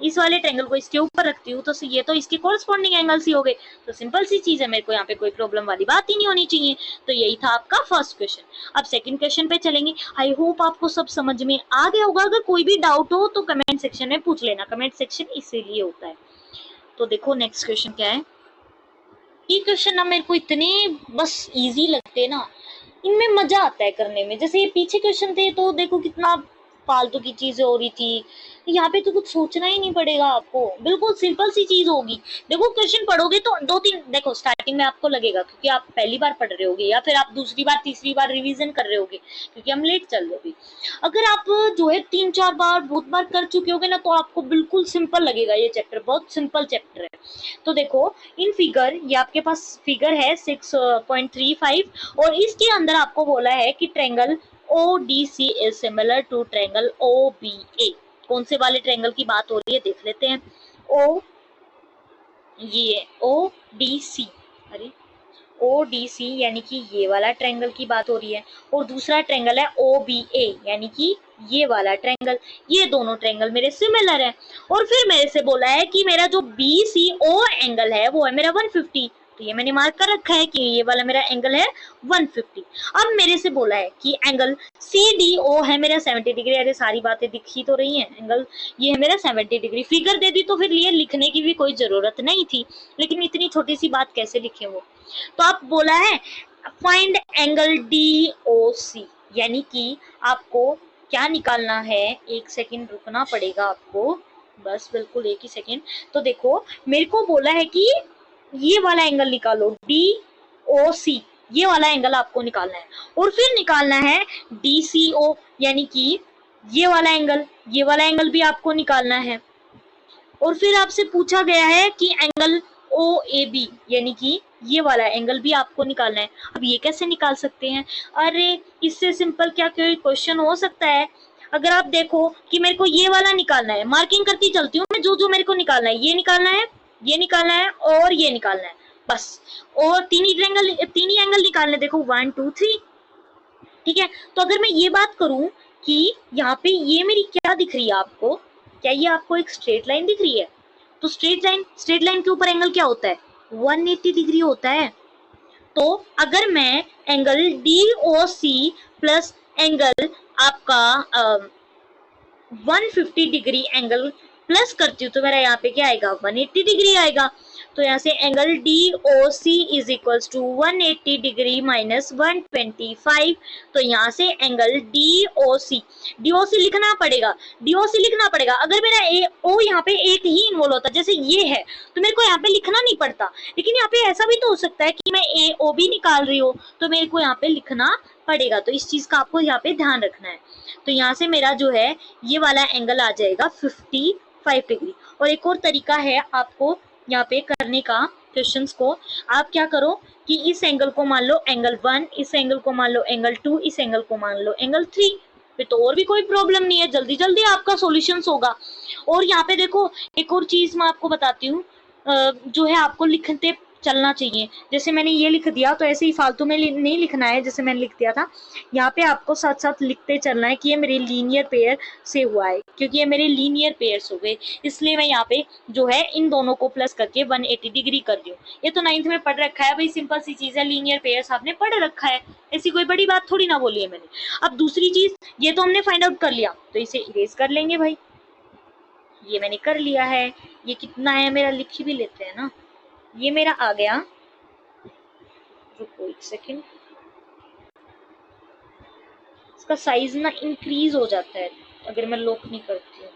इस वाले ट्रायंगल को इसके ऊपर रखती हूँ तो ये तो इसके कॉरस्पॉन्डिंग एंगल्स ही हो गए। तो सिंपल सी चीज है, मेरे को यहाँ पे कोई प्रॉब्लम वाली बात ही नहीं होनी चाहिए। तो यही था आपका फर्स्ट क्वेश्चन। अब सेकंड क्वेश्चन पे चलेंगे। आई होप आपको सब समझ में आ गया होगा। अगर कोई भी डाउट हो तो कमेंट सेक्शन में पूछ लेना, कमेंट सेक्शन इसीलिए होता है। तो देखो नेक्स्ट क्वेश्चन क्या है। ये क्वेश्चन ना मेरे को इतने बस इजी लगते हैं ना, इनमें मजा आता है करने में। जैसे ये पीछे क्वेश्चन थे तो देखो कितना फालतू की चीजें हो रही थी, यहाँ पे तो कुछ सोचना ही नहीं पड़ेगा आपको, बिल्कुल सिंपल सी चीज होगी। देखो क्वेश्चन पढ़ोगे तो दो तीन देखो स्टार्टिंग में आपको लगेगा क्योंकि आप पहली बार पढ़ रहे होगे या फिर आप दूसरी बार तीसरी बार रिवीजन कर रहे होगे क्योंकि हम लेट चल रहे होगे। अगर आप जो है 3-4 बार बहुत बार कर चुके होगे ना तो आपको बिल्कुल सिंपल लगेगा। ये चैप्टर बहुत सिंपल चैप्टर है। तो देखो इन फिगर, ये आपके पास फिगर है 6.35 और इसके अंदर आपको बोला है कि triangle ODC is similar to triangle OBA। कौन से वाले ट्रायंगल की बात हो रही है देख लेते हैं। ओ ये ODC, अरे ODC यानी कि ये वाला ट्रायंगल की बात हो रही है और दूसरा ट्रायंगल है OBA यानी कि ये वाला ट्रायंगल। ये दोनों ट्रायंगल मेरे सिमिलर है और फिर मेरे से बोला है कि मेरा जो BCO एंगल है वो है मेरा 150। तो ये मैंने मार्क कर रखा है कि ये वाला मेरा एंगल है 150। अब मेरे से बोला है कि एंगल CDO है मेरा 70 डिग्री। अरे सारी बातें दिख ही तो रही हैं। एंगल ये है मेरा 70 डिग्री। फिगर दे दी तो फिर ये लिखने की भी कोई जरूरत नहीं थी, लेकिन इतनी छोटी सी बात कैसे लिखे वो। तो आप बोला है फाइंड एंगल DOC यानी कि आपको क्या निकालना है। एक सेकंड रुकना पड़ेगा आपको, बस बिल्कुल एक ही सेकंड। तो देखो मेरे को बोला है कि ये वाला एंगल निकालो DOC, ये वाला एंगल आपको निकालना है और फिर निकालना है DCO यानी कि ये वाला एंगल, ये वाला एंगल भी आपको निकालना है। और फिर आपसे पूछा गया है कि एंगल OAB यानी कि ये वाला एंगल भी आपको निकालना है। अब ये कैसे निकाल सकते हैं? अरे इससे सिंपल क्या कोई क्वेश्चन हो सकता है? अगर आप देखो कि मेरे को ये वाला निकालना है, मार्किंग करती चलती हूँ मैं, जो जो मेरे को निकालना है, ये निकालना है, ये निकालना है और ये निकालना है, बस। और तीन ही एंगल निकालने, देखो 1 2 3। ठीक है, तो अगर मैं ये बात करूं कि यहाँ पे ये मेरी क्या दिख रही है आपको, क्या ये आपको एक स्ट्रेट लाइन दिख रही है? तो स्ट्रेट लाइन के ऊपर एंगल क्या होता है? 180 डिग्री होता है। तो अगर मैं एंगल DOC प्लस एंगल आपका 150 डिग्री एंगल प्लस करती हूँ तो मेरा यहाँ पे क्या आएगा? 180 डिग्री आएगा। तो यहाँ से angle DOC is equals to 180 degree minus 125। तो यहाँ से एंगल DOC लिखना पड़ेगा। अगर मेरा O यहाँ पे एक ही इन्वॉल्व होता, जैसे ये है, तो मेरे को यहाँ पे लिखना नहीं पड़ता। लेकिन यहाँ पे ऐसा भी तो हो सकता है कि मैं AOB निकाल रही हूँ तो मेरे को यहाँ पे लिखना पड़ेगा। तो इस चीज का आपको यहाँ पे ध्यान रखना है। तो यहाँ से मेरा जो है ये वाला एंगल आ जाएगा 55 डिग्री। और एक और तरीका है आपको यहाँ पे करने का क्वेश्चंस को। आप क्या करो कि इस एंगल को मान लो एंगल 1, इस एंगल को मान लो एंगल 2, इस एंगल को मान लो एंगल 3। फिर तो और भी कोई प्रॉब्लम नहीं है, जल्दी जल्दी आपका सॉल्यूशंस होगा। और यहाँ पे देखो एक और चीज मैं आपको बताती हूँ, जो है आपको लिखते चलना चाहिए। जैसे मैंने ये लिख दिया तो ऐसे ही फालतू में नहीं लिखना है जैसे मैंने लिख दिया था। यहाँ पे आपको साथ साथ लिखते चलना है कि ये मेरे लीनियर पेयर से हुआ है, क्योंकि ये मेरे लीनियर पेयर्स हो गए, इसलिए मैं यहाँ पे जो है इन दोनों को प्लस करके 180 डिग्री कर रही हूँ। ये तो 9th में पढ़ रखा है भाई, सिंपल सी चीज है, लीनियर पेयर्स आपने पढ़ रखा है, ऐसी कोई बड़ी बात थोड़ी ना बोली है मैंने। अब दूसरी चीज, ये तो हमने फाइंड आउट कर लिया तो इसे इरेज कर लेंगे भाई। ये मैंने कर लिया है। ये कितना है मेरा, लिख भी लेते हैं ना। ये मेरा आ गया, रुको एक सेकेंड, इसका साइज ना इंक्रीज हो जाता है अगर मैं लॉक नहीं करती हूँ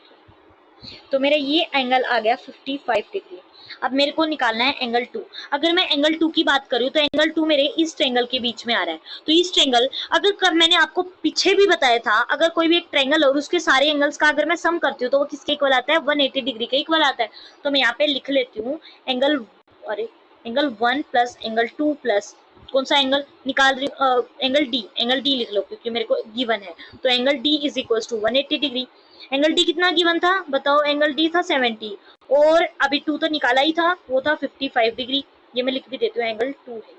तो मेरा ये एंगल आ गया 55 डिग्री। अब मेरे को निकालना है एंगल 2। अगर मैं एंगल 2 की बात करूँ तो एंगल 2 मेरे इस ट्रायंगल के बीच में आ रहा है। तो इस ट्रायंगल, अगर कब मैंने आपको पीछे भी बताया था, अगर कोई भी एक ट्रायंगल और उसके सारे एंगल्स का अगर मैं सम करती हूँ तो वो किसके इक्वल आता है? 180 डिग्री के इक्वल आता है। तो मैं यहाँ पे लिख लेती हूँ एंगल, अरे एंगल 1 प्लस एंगल 2 प्लस कौन सा एंगल निकाल रही हूँ, एंगल डी लिख लो क्योंकि मेरे को गिवन है। तो angle D is equal to 180 degree. Angle D कितना गिवन था बताओ? एंगल डी था 70 और अभी 2 तो निकाला ही था, वो था 55 डिग्री। ये मैं लिख भी देती हूँ, एंगल 2 है,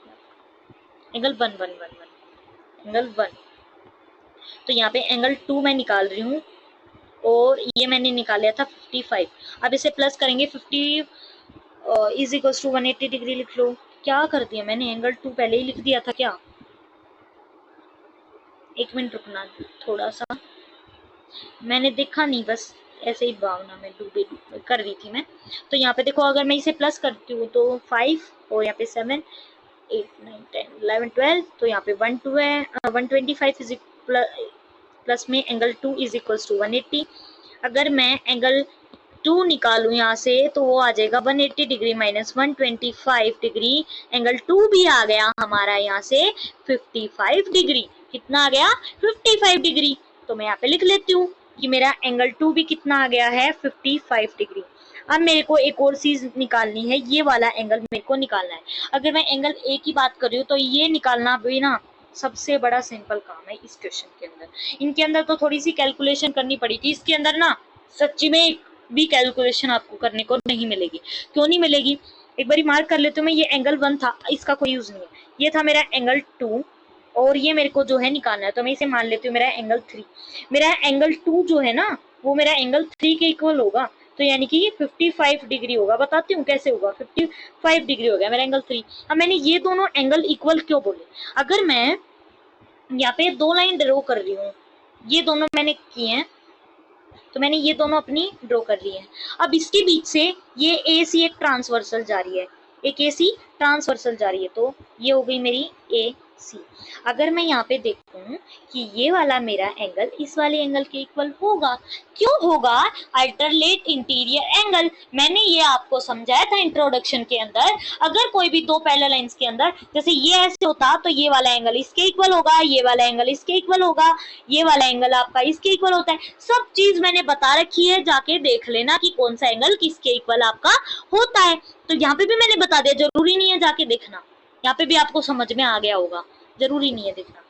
एंगल 1 एंगल 1। तो यहाँ पे एंगल 2 मैं निकाल रही हूँ और ये मैंने निकाला था 55। अब इसे प्लस करेंगे, 50 इज इक्वल्स टू 180 डिग्री लिख लो। क्या कर दिया मैंने, एंगल 2 पहले ही लिख दिया था क्या? एक मिनट रुकना थोड़ा सा, मैंने देखा नहीं, बस ऐसे ही भावना में डूबे कर रही थी मैं। तो यहाँ पे देखो, अगर मैं इसे प्लस करती हूँ तो 5 और यहाँ पे 7 8 9 10 11 12, तो यहाँ पे 125 इज प्लस में एंगल 2 इज इक्वल्स टू 180। अगर मैं एंगल 2 निकालू यहाँ से तो वो आ जाएगा 180 डिग्री माइनस 125 डिग्री। एंगल 2 भी आ गया हमारा यहाँ से 55 डिग्री। कितना आ गया? 55 डिग्री। तो मैं यहाँ पे लिख लेती हूँ कि मेरा एंगल 2 भी कितना आ गया है? 55 डिग्री। अब मेरे को एक और चीज निकालनी है, ये वाला एंगल मेरे को निकालना है। अगर मैं एंगल ए की बात कर रही हूँ तो ये निकालना भी ना सबसे बड़ा सिंपल काम है इस क्वेश्चन के अंदर। इनके अंदर तो थोड़ी सी कैलकुलेशन करनी पड़ी थी, इसके अंदर ना सच्ची में एक भी कैलकुलेशन आपको करने को नहीं मिलेगी। क्यों नहीं मिलेगी? एक बारी मार्क कर लेते हो, मैं ये एंगल 1 था, इसका कोई यूज नहीं है। ये था मेरा एंगल 2 और ये मेरे को जो है निकालना है, तो मैं इसे मान लेती हूँ मेरा एंगल 3। मेरा एंगल 2 जो है ना वो मेरा एंगल 3 के इक्वल होगा, तो यानी कि ये 55 डिग्री होगा। बताती हूँ कैसे होगा। 55 डिग्री हो गया मेरा एंगल 3। अब मैंने ये दोनों एंगल इक्वल क्यों बोले? अगर मैं यहाँ पे 2 लाइन ड्रॉ कर रही हूँ, ये दोनों मैंने किए हैं, तो मैंने ये दोनों अपनी ड्रॉ कर ली है। अब इसके बीच से ये ए सी एक ट्रांसवर्सल जा रही है, एक ए सी ट्रांसवर्सल जा रही है, तो ये हो गई मेरी ए सी। अगर मैं यहाँ पे देखूं कि ये वाला मेरा एंगल इस वाले एंगल के इक्वल होगा, क्यों होगा? Alternate interior angle. मैंने ये आपको समझाया था इंट्रोडक्शन के अंदर। अगर कोई भी दो पैरेलल लाइंस के अंदर जैसे ये ऐसे होता तो ये वाला एंगल इसके इक्वल होगा, ये वाला एंगल इसके इक्वल होगा, ये वाला एंगल आपका इसके इक्वल होता है। सब चीज मैंने बता रखी है, जाके देख लेना कि कौन सा एंगल किसके इक्वल आपका होता है। तो यहाँ पे भी मैंने बता दिया, जरूरी नहीं है जाके देखना, यहाँ पे भी आपको समझ में आ गया होगा, जरूरी नहीं है देखना।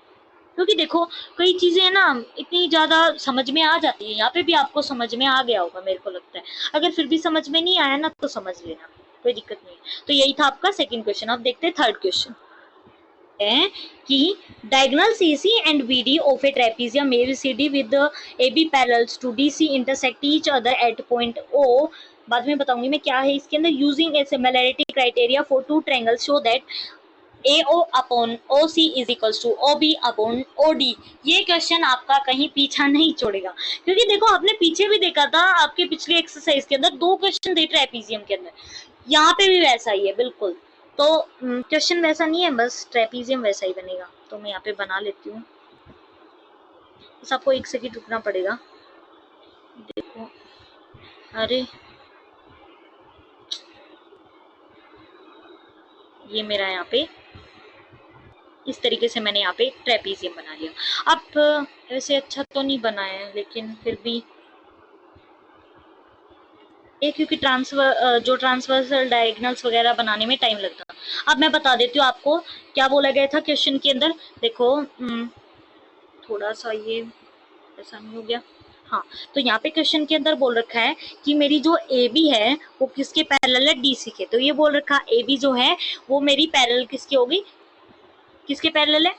क्योंकि देखो कई चीजें ना इतनी ज्यादा समझ में आ जाती है, यहाँ पे भी आपको समझ में आ गया होगा मेरे को लगता है। अगर फिर भी समझ में नहीं आया ना तो समझ लेना, कोई दिक्कत नहीं है। तो यही था आपका सेकंड क्वेश्चन। अब देखते हैं थर्ड क्वेश्चन है कि diagonal CC and VD of a trapezium ABCD with the AB parallels to DC intersect each other at point O। बाद में बताऊंगी मैं क्या है इसके अंदर। Using a similarity criteria for two triangles show that AO upon OC is equals to OB upon OD। ये question आपका कहीं पीछा नहीं छोड़ेगा, क्योंकि देखो आपने पीछे भी देखा था, आपके पिछले एक्सरसाइज के अंदर 2 क्वेश्चन थे ट्रेपीजियम के अंदर, यहाँ पे भी वैसा ही है बिल्कुल। तो क्वेश्चन वैसा नहीं है, बस ट्रेपीजियम वैसा ही बनेगा। तो मैं यहाँ पे बना लेती हूँ, बस आपको 1 सेकंड रुकना पड़ेगा। देखो, अरे ये मेरा यहाँ पे इस तरीके से मैंने यहाँ पे ट्रेपीजियम बना लिया। अब वैसे अच्छा तो नहीं बना है, लेकिन फिर भी क्योंकि ट्रांसवर्सल डायगोनल्स वगैरह बनाने में टाइम लगता। अब मैं बता देती हूँ आपको क्या बोला गया था क्वेश्चन के अंदर। देखो थोड़ा सा ये ऐसा नहीं हो गया, हाँ। तो यहाँ पे क्वेश्चन के अंदर बोल रखा है कि मेरी जो ए बी है वो किसके पैरेलल है? डीसी के। तो ये बोल रखा ए बी जो है वो मेरी पैरेलल किसकी होगी? किसके पैरेलल है?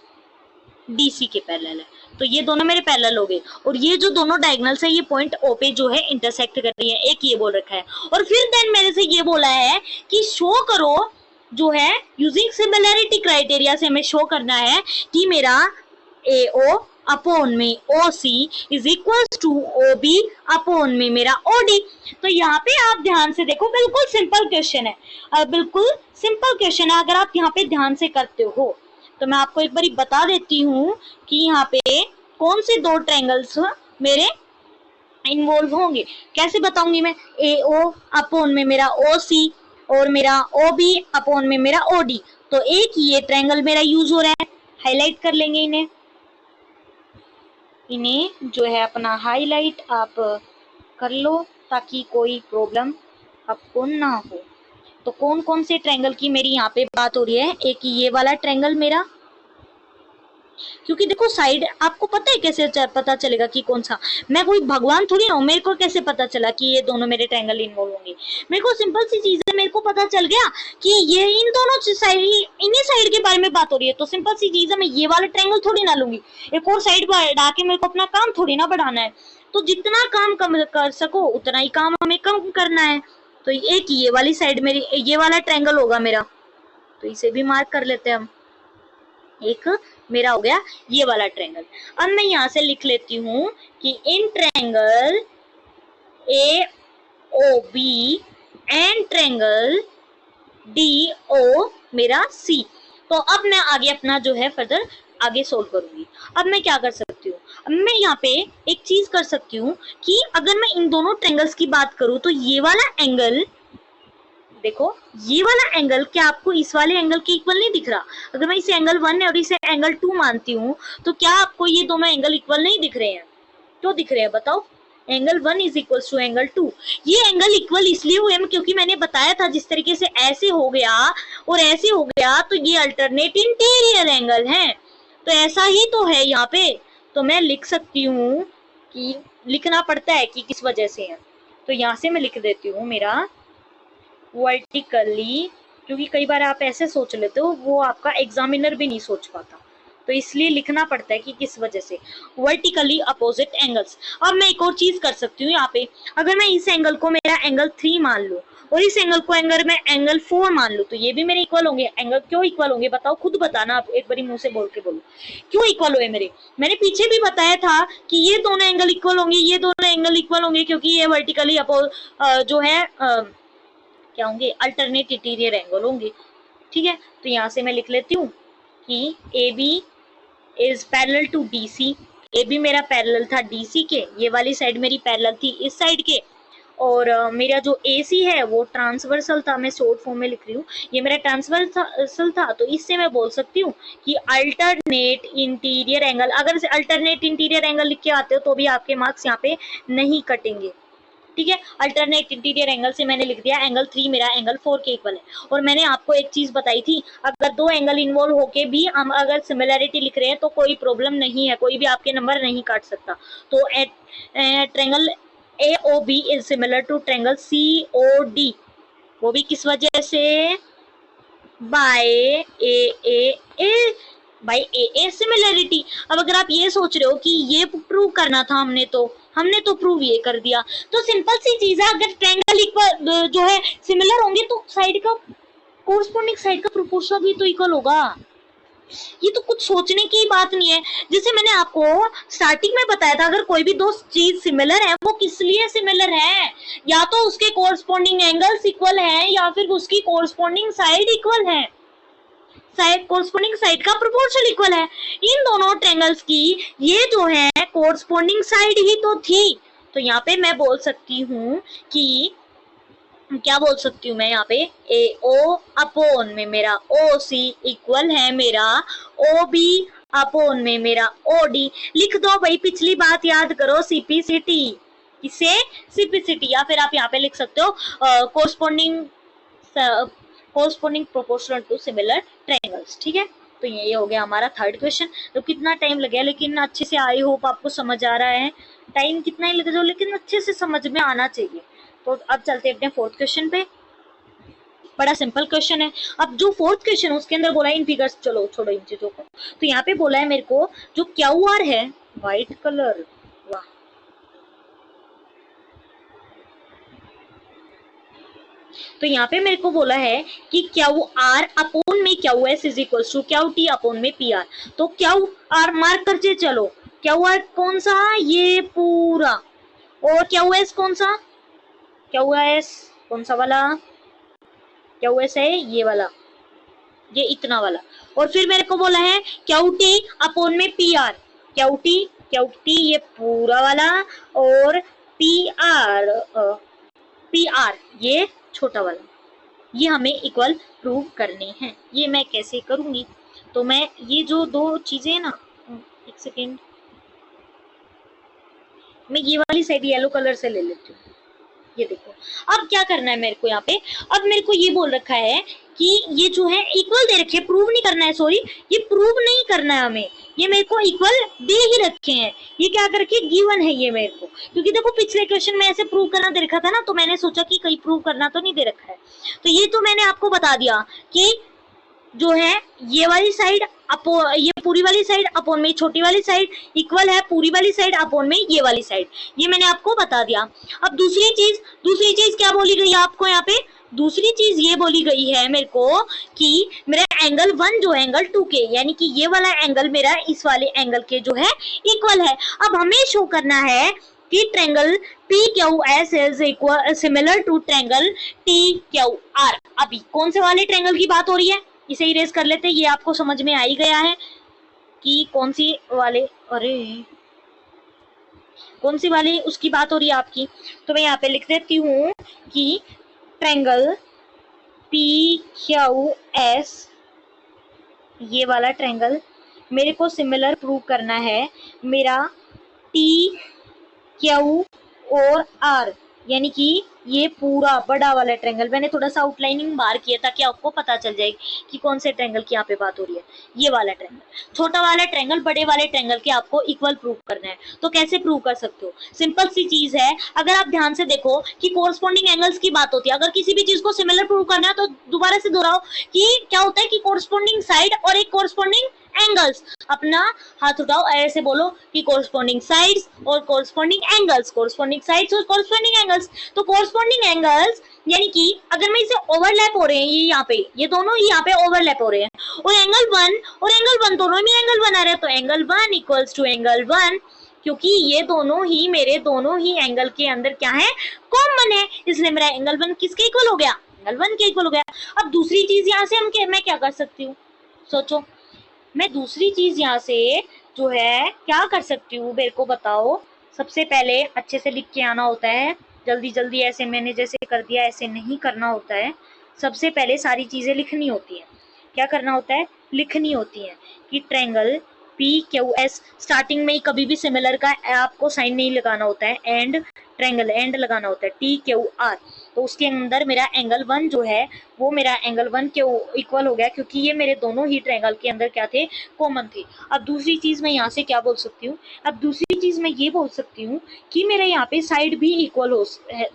डीसी के पैरेलल है। तो ये दोनों मेरे पैरेलल हो गए, और ये जो दोनों डायगोनल्स है ये पॉइंट ओ पे जो है इंटरसेक्ट कर रही है, एक ये बोल रखा है। और फिर देन मेरे से ये बोला है कि शो करो जो है यूजिंग सिमिलैरिटी क्राइटेरिया से हमें शो करना है कि मेरा AO अपॉन में OC is equal to OB upon में मेरा OD। तो यहाँ पे आप ध्यान से देखो, बिल्कुल सिंपल क्वेश्चन है, बिल्कुल सिंपल क्वेश्चन है। अगर आप यहाँ पे ध्यान से करते हो तो मैं आपको एक बारी बता देती हूँ कि यहाँ पे कौन से 2 ट्रायंगल्स मेरे इन्वॉल्व होंगे। कैसे बताऊंगी मैं? AO अपॉन में मेरा OC और मेरा OB अपॉन में मेरा OD। तो एक ये ट्रायंगल मेरा यूज हो रहा है, हाईलाइट कर लेंगे इन्हें जो है अपना हाईलाइट आप कर लो ताकि कोई प्रॉब्लम आपको ना हो। तो कौन कौन से ट्रायंगल की मेरी यहाँ पे बात हो रही है? एक ये वाला ट्रायंगल मेरा, क्योंकि देखो साइड आपको पता है कैसे पता चलेगा कि कौन सा? मैं कोई भगवान थोड़ी हूँ, मेरे को कैसे पता चला कि ये दोनों मेरे ट्रायंगल इन्वॉल्व होंगे? मेरे को सिंपल सी चीज है, मेरे को पता चल गया कि ये इन दोनों साइड, इन्हीं साइड के बारे में बात हो रही है, तो सिंपल सी चीज है, मैं ये वाला ट्रायंगल थोड़ी ना लूंगी, एक और साइड बढ़ा के मेरे को अपना काम थोड़ी ना बढ़ाना है। तो जितना काम कम कर सको उतना ही काम हमें कम करना है। तो एक ये वाली साइड मेरी, ये वाला ट्रायंगल होगा मेरा, तो इसे भी मार्क कर लेते हैं हम। एक मेरा हो गया ये वाला ट्रायंगल। अब मैं यहाँ से लिख लेती हूँ कि in triangle A O B and triangle D O मेरा सी। तो अब मैं आगे अपना जो है फर्दर आगे सोल्व करूंगी। अब मैं क्या कर सकती हूँ, अब मैं यहाँ पे एक चीज कर सकती हूँ कि अगर मैं इन दोनों ट्रायंगल्स की बात करूँ तो ये वाला एंगल, देखो ये वाला एंगल क्या आपको इस वाले एंगल के इक्वल नहीं दिख रहा? अगर मैं इसे एंगल 1 और इसे एंगल 2 मानती हूँ तो क्या आपको ये दोनों एंगल इक्वल नहीं दिख रहे हैं? क्यों दिख रहे हैं बताओ? Angle 1 is equal to angle 2। ये एंगल इक्वल इसलिए हुए क्योंकि मैंने बताया था जिस तरीके से ऐसे हो गया और ऐसे हो गया तो ये अल्टरनेट इंटीरियर एंगल है। तो ऐसा ही तो है यहाँ पे। तो मैं लिख सकती हूँ कि लिखना पड़ता है कि किस वजह से है, तो यहाँ से मैं लिख देती हूँ मेरा वर्टिकली, क्योंकि कई बार आप ऐसे सोच लेते हो वो आपका एग्जामिनर भी नहीं सोच पाता, तो इसलिए लिखना पड़ता है कि किस वजह से, वर्टिकली अपोजिट एंगल्स। अब मैं एक और चीज कर सकती हूँ यहाँ पे, अगर मैं इस एंगल को मेरा एंगल 3 मान लूँ और इस एंगल को एंगल मैं एंगल 4 मान लूँ तो ये भी मेरे इक्वल होंगे। एंगल क्यों इक्वल होंगे बताओ, खुद बताना, आप एक बारी मुंह से बोल के बोलो क्यों इक्वल हुए मेरे। मैंने पीछे भी बताया था कि ये दोनों एंगल इक्वल होंगे, ये दोनों एंगल इक्वल होंगे क्योंकि ये वर्टिकली जो है क्या होंगे, अल्टरनेट इंटीरियर एंगल होंगे। ठीक है, तो यहाँ से मैं लिख लेती हूँ कि A B is parallel to D C. A B मेरा पैरेलल था डी सी के, ये वाली साइड मेरी पैरेलल थी इस साइड के, और मेरा जो ए सी है वो ट्रांसवर्सल था। मैं शॉर्ट फॉर्म में लिख रही हूँ, ये मेरा ट्रांसवर्सल था, तो इससे मैं बोल सकती हूँ कि अल्टरनेट इंटीरियर एंगल। अगर अल्टरनेट इंटीरियर एंगल लिख के आते हो तो भी आपके मार्क्स यहाँ पे नहीं कटेंगे। ठीक है, अल्टरनेट इंटीरियर एंगल से मैंने लिख दिया एंगल 3 मेरा एंगल 4 के इक्वल है। और मैंने आपको एक चीज बताई थी, अगर दो एंगल इन्वॉल्व होके भी हम अगर सिमिलैरिटी लिख रहे हैं तो कोई प्रॉब्लम नहीं है, कोई भी आपके नंबर नहीं काट सकता। तो triangle A O B is similar to triangle C O D, वो भी किस वजह से, by A by A similarity. अब अगर आप ये सोच रहे हो कि ये प्रूव करना था हमने तो प्रूव ये कर दिया। तो सिंपल सी चीज है, अगर ट्रायंगल इक्वल जो है सिमिलर होंगे तो साइड का कोरस्पोंडिंग साइड का प्रोपोर्शन भी तो इक्वल होगा। ये तो कुछ सोचने की बात नहीं है। जैसे मैंने आपको स्टार्टिंग में बताया था, अगर कोई भी दो चीज सिमिलर है वो किस लिए सिमिलर है, या तो उसके कोरस्पोंडिंग एंगल्स इक्वल है या फिर उसकी कोरस्पोंडिंग साइड इक्वल है, कोरस्पोंडिंग साइड का प्रोपोर्शन इक्वल है। इन दोनों ट्रायंगल्स की ये जो है कोरस्पोंडिंग साइड ही तो थी। तो यहाँ पे मैं बोल सकती हूँ कि क्या बोल सकती हूँ मैं यहाँ पे, ए ओ अपोन में मेरा ओ सी इक्वल है मेरा ओ बी अपोन में मेरा ओ डी। लिख दो भाई, पिछली बात याद करो, सीपीसीटी, इसे सीपीसीटी, या फिर आप यहाँ पे लिख सकते हो corresponding proportional to similar triangles. ठीक है, तो ये हो गया हमारा थर्ड क्वेश्चन। तो कितना टाइम लगे, लेकिन अच्छे से, आई होप आपको समझ आ रहा है। टाइम कितना ही लगे लेकिन अच्छे से समझ में आना चाहिए। तो अब चलते हैं अपने फोर्थ क्वेश्चन पे। बड़ा सिंपल क्वेश्चन है। अब जो फोर्थ क्वेश्चन है उसके अंदर बोला है इन फिगर्स, चलो छोड़ो इन चीजों को। तो यहाँ पे बोला है मेरे को जो क्यू आर है, व्हाइट कलर, वाह, तो यहाँ पे मेरे को बोला है कि क्यू आर अपोन में Q S is equal to Q T upon में पी आर। तो क्यू आर मार्क करके चलो, क्यू आर कौन सा, ये पूरा, और क्यू एस कौन सा, क्यू एस कौन सा वाला, क्यू एस है ये वाला, ये इतना वाला। और फिर मेरे को बोला है क्यू टी अपोन में पी आर, क्यू टी ये पूरा वाला, और पी आर ये छोटा वाला, ये हमें इक्वल प्रूव करने हैं। ये मैं कैसे करूंगी, तो मैं ये जो दो चीजें है ना, एक सेकेंड, मैं ये वाली साइड येलो कलर से ले लेती हूँ। ये देखो, अब क्या करना है मेरे को यहाँ पे, अब मेरे को ये बोल रखा है कि ये जो है इक्वल दे रखे, प्रूव नहीं करना है, सॉरी ये प्रूव नहीं करना है हमें, ये मेरे को इक्वल दे ही रखे हैं, ये क्या कर रखे, गिवन है ये मेरे को, क्योंकि देखो पिछले क्वेश्चन में ऐसे प्रूव करना दे रखा था ना, तो मैंने सोचा कि कहीं प्रूव करना तो नहीं दे रखा है, तो ये तो मैंने आपको बता दिया कि जो है ये वाली साइड अपॉन ये पूरी वाली साइड अपॉन में छोटी वाली साइड इक्वल है पूरी वाली साइड अपॉन में ये वाली साइड, ये मैंने आपको बता दिया। अब दूसरी चीज क्या बोली गई है आपको यहाँ पे, दूसरी चीज ये बोली गई है मेरे को कि मेरा एंगल 1 जो है एंगल 2 के, यानी कि ये वाला एंगल मेरा इस वाले एंगल के जो है इक्वल है। अब हमें शो करना है कि triangle PQS is equal similar to triangle TQR। अभी कौन से वाले ट्रायंगल की बात हो रही है, इसे इरेज कर लेते हैं, ये आपको समझ में आ ही गया है कि कौन सी वाले, अरे कौन सी वाली उसकी बात हो रही है आपकी। तो मैं यहाँ पे लिख देती हूँ कि ट्रायंगल PQS, ये वाला ट्रायंगल मेरे को सिमिलर प्रूव करना है मेरा TQ और R, यानी कि ये पूरा बड़ा वाला ट्रायंगल, मैंने थोड़ा सा आउटलाइनिंग बार किया ताकि आपको पता चल जाए कि कौन से ट्रायंगल की यहाँ पे बात हो रही है। ये वाला ट्रायंगल, छोटा वाला ट्रायंगल बड़े वाले ट्रायंगल के आपको इक्वल प्रूव करना है। तो कैसे प्रूव कर सकते हो, सिंपल सी चीज है, अगर आप ध्यान से देखो कि कोरस्पॉन्डिंग एंगल्स की बात होती है, अगर किसी भी चीज को सिमिलर प्रूव करना है तो दोबारा से दोहराओ कि क्या होता है कि कोरस्पॉन्डिंग साइड और एक कोरस्पॉन्डिंग एंगल्स, अपना हाथ उठाओ ऐसे बोलो कि कोरस्पॉन्डिंग साइड्स और कोरस्पॉन्डिंग एंगल्स, कोरस्पॉन्डिंग साइड्स और कोरस्पॉन्डिंग एंगल्स। तो कोरस्पॉन्डिंग एंगल्स यानी कि अगर मैं इसे ओवरलैप हो रहे हैं, ये यहाँ पे ये दोनों ही यहाँ पे ओवरलैप हो रहे हैं, और एंगल 1 दोनों में एंगल 1 आ रहा है, तो एंगल 1 इक्वल्स टू एंगल 1, क्योंकि ये दोनों ही मेरे दोनों ही एंगल के अंदर क्या है, कॉमन है, इसलिए मेरा एंगल 1 किसके इक्वल हो गया, एंगल 1 के इक्वल हो गया। अब दूसरी चीज यहाँ से मैं क्या कर सकती हूँ, सोचो, मैं दूसरी चीज यहाँ से जो है क्या कर सकती हूँ, मेरे को बताओ। सबसे पहले अच्छे से लिख के आना होता है, जल्दी जल्दी ऐसे मैंने जैसे कर दिया ऐसे नहीं करना होता है, सबसे पहले सारी चीजें लिखनी होती है। क्या करना होता है, लिखनी होती है कि ट्रायंगल PQS, स्टार्टिंग में कभी भी सिमिलर का आपको साइन नहीं लगाना होता है, एंड ट्रायंगल एंड लगाना होता है TQR, तो उसके अंदर मेरा एंगल 1 जो है वो मेरा एंगल 1 के इक्वल हो गया, क्योंकि ये मेरे दोनों ही ट्रायंगल के अंदर क्या थे, कॉमन थे। अब दूसरी चीज मैं यहाँ से क्या बोल सकती हूँ, अब दूसरी चीज मैं ये बोल सकती हूँ कि मेरे यहाँ पे साइड भी इक्वल हो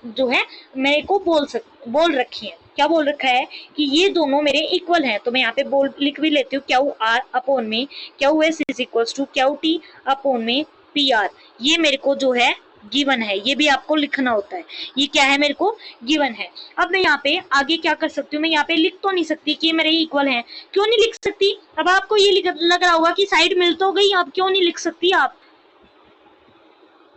जो है मेरे को बोल रखी है, क्या बोल रखा है कि ये दोनों मेरे इक्वल हैं, तो मैं यहाँ पे लिख भी लेती हूँ QR अपॉन में QS is equals to QT upon में PR, ये मेरे को जो है गिवन है, ये भी आपको लिखना होता है, ये क्या है मेरे को गिवन है। अब मैं यहाँ पे आगे क्या कर सकती हूँ, मैं यहाँ पे लिख तो नहीं सकती कि मेरे इक्वल हैं, क्यों नहीं लिख सकती, अब आपको ये लग रहा होगा कि साइड मिल तो गई, अब क्यों नहीं लिख सकती आप,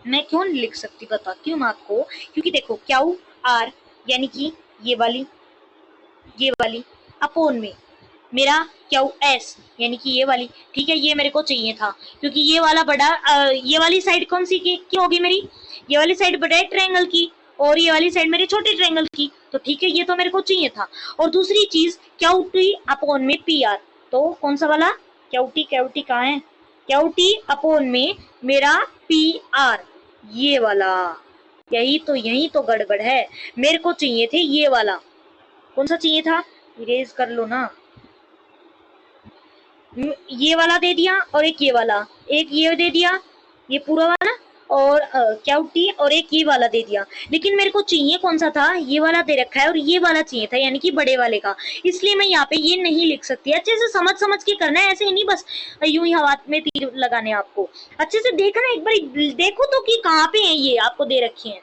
मैं क्यों नहीं लिख सकती बताती हूँ मैं आपको, क्योंकि देखो QR यानी कि ये वाली अपॉन में मेरा QS यानी कि ये वाली, ठीक है, ये मेरे को चाहिए था, क्योंकि ये वाला बड़ा ये वाली साइड कौन सी की होगी मेरी, ये वाली साइड बड़े ट्रायंगल की और ये वाली साइड मेरे छोटे ट्रायंगल की, तो ठीक है ये तो मेरे को चाहिए था। और दूसरी चीज QT अपॉन में PR, तो कौन सा वाला QT कहाँ है, QT अपॉन में मेरा PR, ये वाला, यही तो गड़बड़ है, मेरे को चाहिए थे ये वाला, कौन सा चाहिए था, इरेज कर लो ना, ये वाला दे दिया और एक ये वाला, एक ये दे दिया ये पूरा वाला और QT और एक ये वाला दे दिया, लेकिन मेरे को चाहिए कौन सा था, ये वाला दे रखा है और ये वाला चाहिए था यानी कि बड़े वाले का, इसलिए मैं यहाँ पे ये नहीं लिख सकती। अच्छे से समझ के करना है, ऐसे ही नहीं बस यूं ही हवा में तीर लगाने, आपको अच्छे से देखना, एक बार देखो तो कि कहाँ पे है ये आपको दे रखे हैं।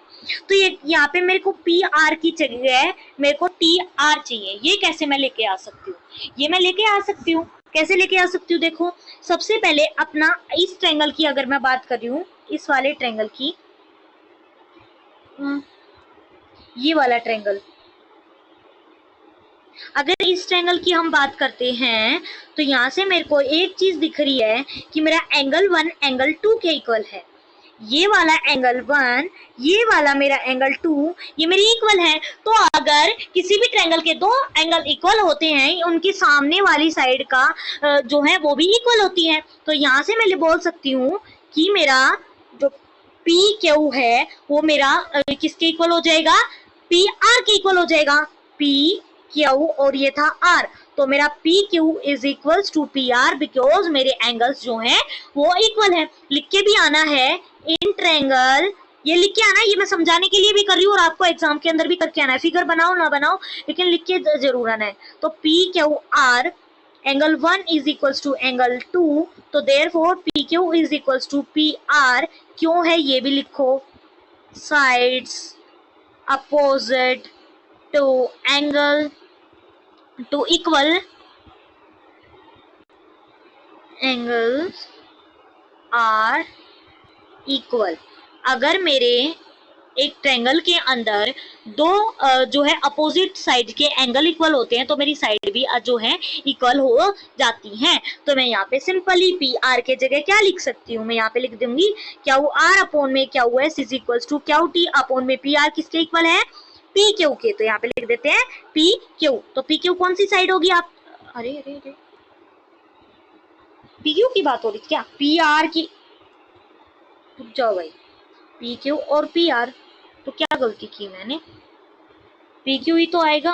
तो ये यहाँ पे मेरे को PR की जगह मेरे को TR चाहिए, ये कैसे मैं लेके आ सकती हूँ, ये मैं लेके आ सकती हूँ, कैसे लेके आ सकती हूँ, देखो सबसे पहले अपना इस ट्रायंगल की अगर मैं बात कर रही हूँ, इस वाले ट्रायंगल की, ये वाला ट्रायंगल, अगर इस ट्रायंगल की हम बात करते हैं तो यहाँ से मेरे को एक चीज दिख रही है कि मेरा एंगल 1 एंगल 2 के इक्वल है, ये वाला एंगल 1 ये वाला मेरा एंगल 2 ये मेरी इक्वल है। तो अगर किसी भी ट्रायंगल के दो एंगल इक्वल होते हैं, उनकी सामने वाली साइड का जो है वो भी इक्वल होती है, तो यहाँ से मैं बोल सकती हूँ कि मेरा जो PQ है वो मेरा किसके इक्वल हो जाएगा, PR के इक्वल हो जाएगा, क्यू और ये था आर, तो मेरा P Q is equals to P R because मेरे एंगल्स जो हैं वो इक्वल है। लिख के भी आना है इन ट्रायंगल, ये लिख के आना है, ये मैं समझाने के लिए भी कर रही हूँ और आपको एग्जाम के अंदर भी करके आना है, फिगर बनाओ ना बनाओ लेकिन लिख के जरूर आना है। तो P Q R angle 1 is equals to angle 2, तो therefore P Q is equals to P R, क्यों है ये भी लिखो, sides opposite to angle to equal angles are equal. अगर मेरे एक ट्रायंगल के अंदर दो जो है अपोजिट साइड के एंगल इक्वल होते हैं तो मेरी साइड भी जो है इक्वल हो जाती हैं। तो मैं यहाँ पे सिंपली पी आर के जगह क्या लिख सकती हूँ, मैं यहाँ पे लिख दूंगी क्यू आर अपॉन में Q S is equals to Q T upon में पी आर किसके इक्वल है, पी क्यू के। तो यहाँ पे लिख देते हैं पी क्यू। तो पी क्यू कौन सी साइड होगी आप, अरे अरे अरे पी क्यू की बात हो रही क्या, पी आर की, रुक जाओ भाई, पी क्यू और पी आर, तो क्या गलती की मैंने, पी क्यू ही तो आएगा,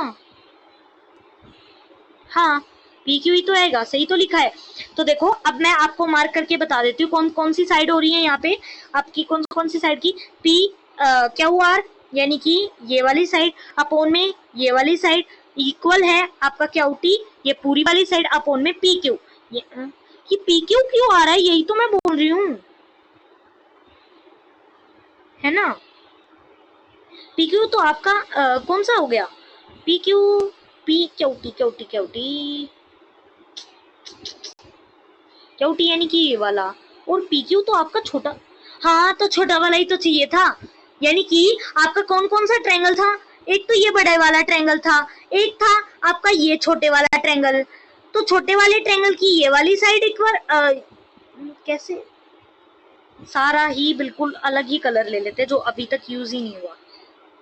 हाँ पी क्यू ही तो आएगा, सही तो लिखा है। तो देखो अब मैं आपको मार्क करके बता देती हूँ कौन कौन सी साइड हो रही है यहाँ पे आपकी, कौन कौन सी साइड की, पी क्यू आर यानी कि ये वाली साइड अपोन में ये वाली साइड इक्वल है आपका क्यू टी, ये पूरी वाली साइड अपोन में पी क्यू। ये पी क्यू क्यों आ रहा है, यही तो मैं बोल रही हूँ, है ना। पी क्यू तो आपका कौन सा हो गया, P Q, P Q T Q T Q T Q T यानी कि ये वाला, और पी क्यू तो आपका छोटा, हाँ तो छोटा वाला ही तो चाहिए था। यानी कि आपका कौन कौन सा ट्रायंगल था, एक तो ये बड़े वाला ट्रायंगल था, एक था आपका ये छोटे वाला ट्रायंगल। तो छोटे वाले ट्रायंगल की ये वाली साइड एक बार कैसे, सारा ही बिल्कुल अलग ही कलर ले लेते जो अभी तक यूज ही नहीं हुआ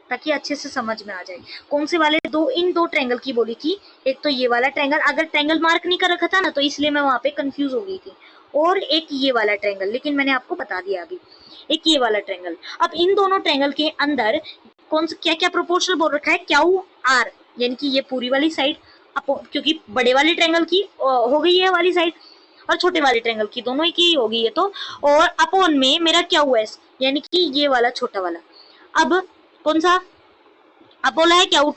ताकि अच्छे से समझ में आ जाए। कौन से वाले दो, इन दो ट्रायंगल की बोली थी, एक तो ये वाला ट्रायंगल, अगर ट्रायंगल मार्क नहीं कर रखा था ना तो इसलिए मैं वहां पे कंफ्यूज हो गई थी, और एक ये वाला ट्रायंगल, लेकिन मैंने आपको बता दिया अभी, एक ये वाला ट्रायंगल। अब इन दोनों ट्रायंगल के अंदर कौन सा क्या क्या प्रोपोर्शनल बोल रखा है, क्यू आर यानी कि ये पूरी वाली साइड, क्योंकि बड़े वाले ट्रायंगल की हो गई है वाली साइड और छोटे वाले ट्रायंगल की दोनों ही की होगी ये तो, और अपॉन में मेरा क्यू एस यानी कि ये वाला छोटा वाला। अब कौन सा, अब बोला है क्यू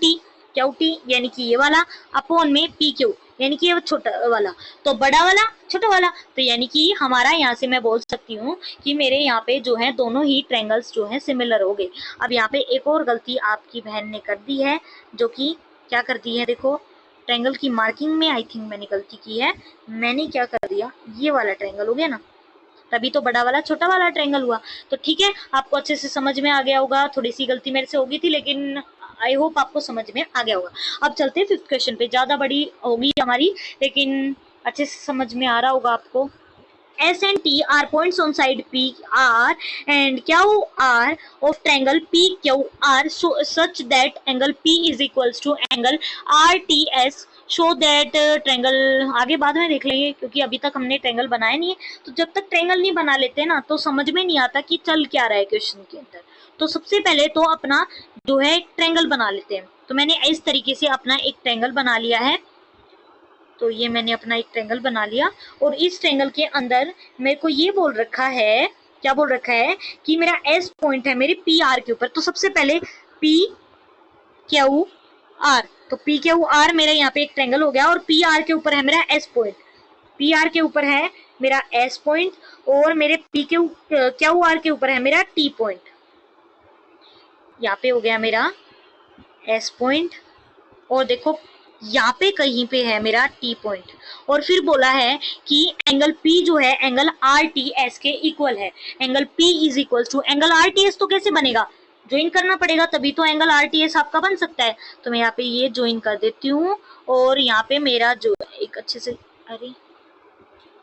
टी यानी कि ये वाला अपॉन में पी क्यू यानी कि ये छोटा वाला, तो बड़ा वाला छोटा वाला, तो यानी कि हमारा यहाँ से मैं बोल सकती हूँ कि मेरे यहाँ पे जो है दोनों ही ट्रायंगल्स जो है सिमिलर हो गए। अब यहाँ पे एक और गलती आपकी बहन ने कर दी है, जो कि क्या कर दी है, देखो ट्रायंगल की मार्किंग में आई थिंक मैंने गलती की है, मैंने क्या कर दिया, ये वाला ट्रायंगल हो गया ना, तभी तो बड़ा वाला छोटा वाला ट्रायंगल हुआ। तो ठीक है, आपको अच्छे से समझ में आ गया होगा, थोड़ी सी गलती मेरे से होगी थी लेकिन आई होप आपको समझ में आ गया होगा। अब चलते हैं फिफ्थ क्वेश्चन पे, ज्यादा बड़ी होगी हमारी लेकिन अच्छे से समझ में आ रहा होगा आपको। S and T are points on side PR and QR of triangle PQR so such that angle P is equals to angle RTS show that triangle, आगे बाद में देख लेंगे क्योंकि अभी तक हमने ट्रायंगल बनाया नहीं है, तो जब तक ट्रायंगल नहीं बना लेते ना तो समझ में नहीं आता कि चल क्या रहा है क्वेश्चन के अंदर। तो सबसे पहले तो अपना जो है ट्रायंगल बना लेते हैं। तो मैंने इस तरीके से अपना एक ट्रायंगल बना लिया है, तो ये मैंने अपना एक ट्रायंगल बना लिया और इस ट्रायंगल के अंदर मेरे को ये बोल रखा है, क्या बोल रखा है कि मेरा एस पॉइंट है मेरे पी आर के ऊपर। तो सबसे पहले पी क्यू आर, तो पी क्यू आर मेरा यहाँ पे एक ट्रायंगल हो गया और पी आर के ऊपर है मेरा एस पॉइंट, पी आर के ऊपर है मेरा एस पॉइंट और मेरे पी क्यू आर के ऊपर है मेरा टी पॉइंट। यहाँ पे हो गया मेरा एस पॉइंट और देखो यहाँ पे कहीं पे है मेरा टी पॉइंट, और फिर बोला है कि एंगल P जो है एंगल RTS के इक्वल है। Angle P is equal to angle RTS, तो कैसे बनेगा, ज्वाइन करना पड़ेगा तभी तो एंगल RTS आपका बन सकता है। तो मैं यहाँ पे ये ज्वाइन कर देती हूँ और यहाँ पे मेरा जो एक अच्छे से, अरे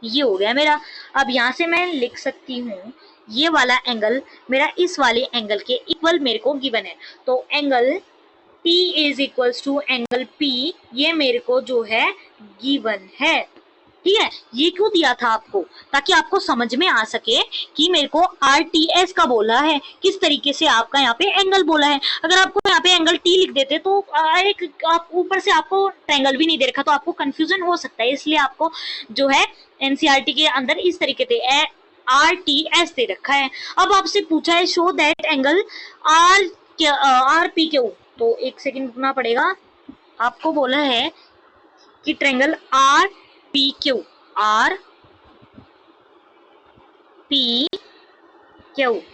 ये हो गया मेरा। अब यहाँ से मैं लिख सकती हूँ ये वाला एंगल मेरा इस वाले एंगल के इक्वल मेरे को गिवन है, तो angle P is equals to angle P ये मेरे को जो है गिवन है। ठीक है, ये क्यों दिया था आपको, ताकि आपको समझ में आ सके कि मेरे को RTS का बोला है, किस तरीके से आपका यहाँ पे एंगल बोला है। अगर आपको यहाँ पे एंगल T लिख देते तो एक आप ऊपर से आपको ट्रायंगल भी नहीं दे रखा तो आपको कंफ्यूजन हो सकता है, इसलिए आपको जो है NCERT के अंदर इस तरीके से RTS दे रखा है। अब आपसे पूछा है शो दैट एंगल RPQ, तो एक सेकंड रुकना पड़ेगा। आपको बोला है कि ट्रायंगल RPQ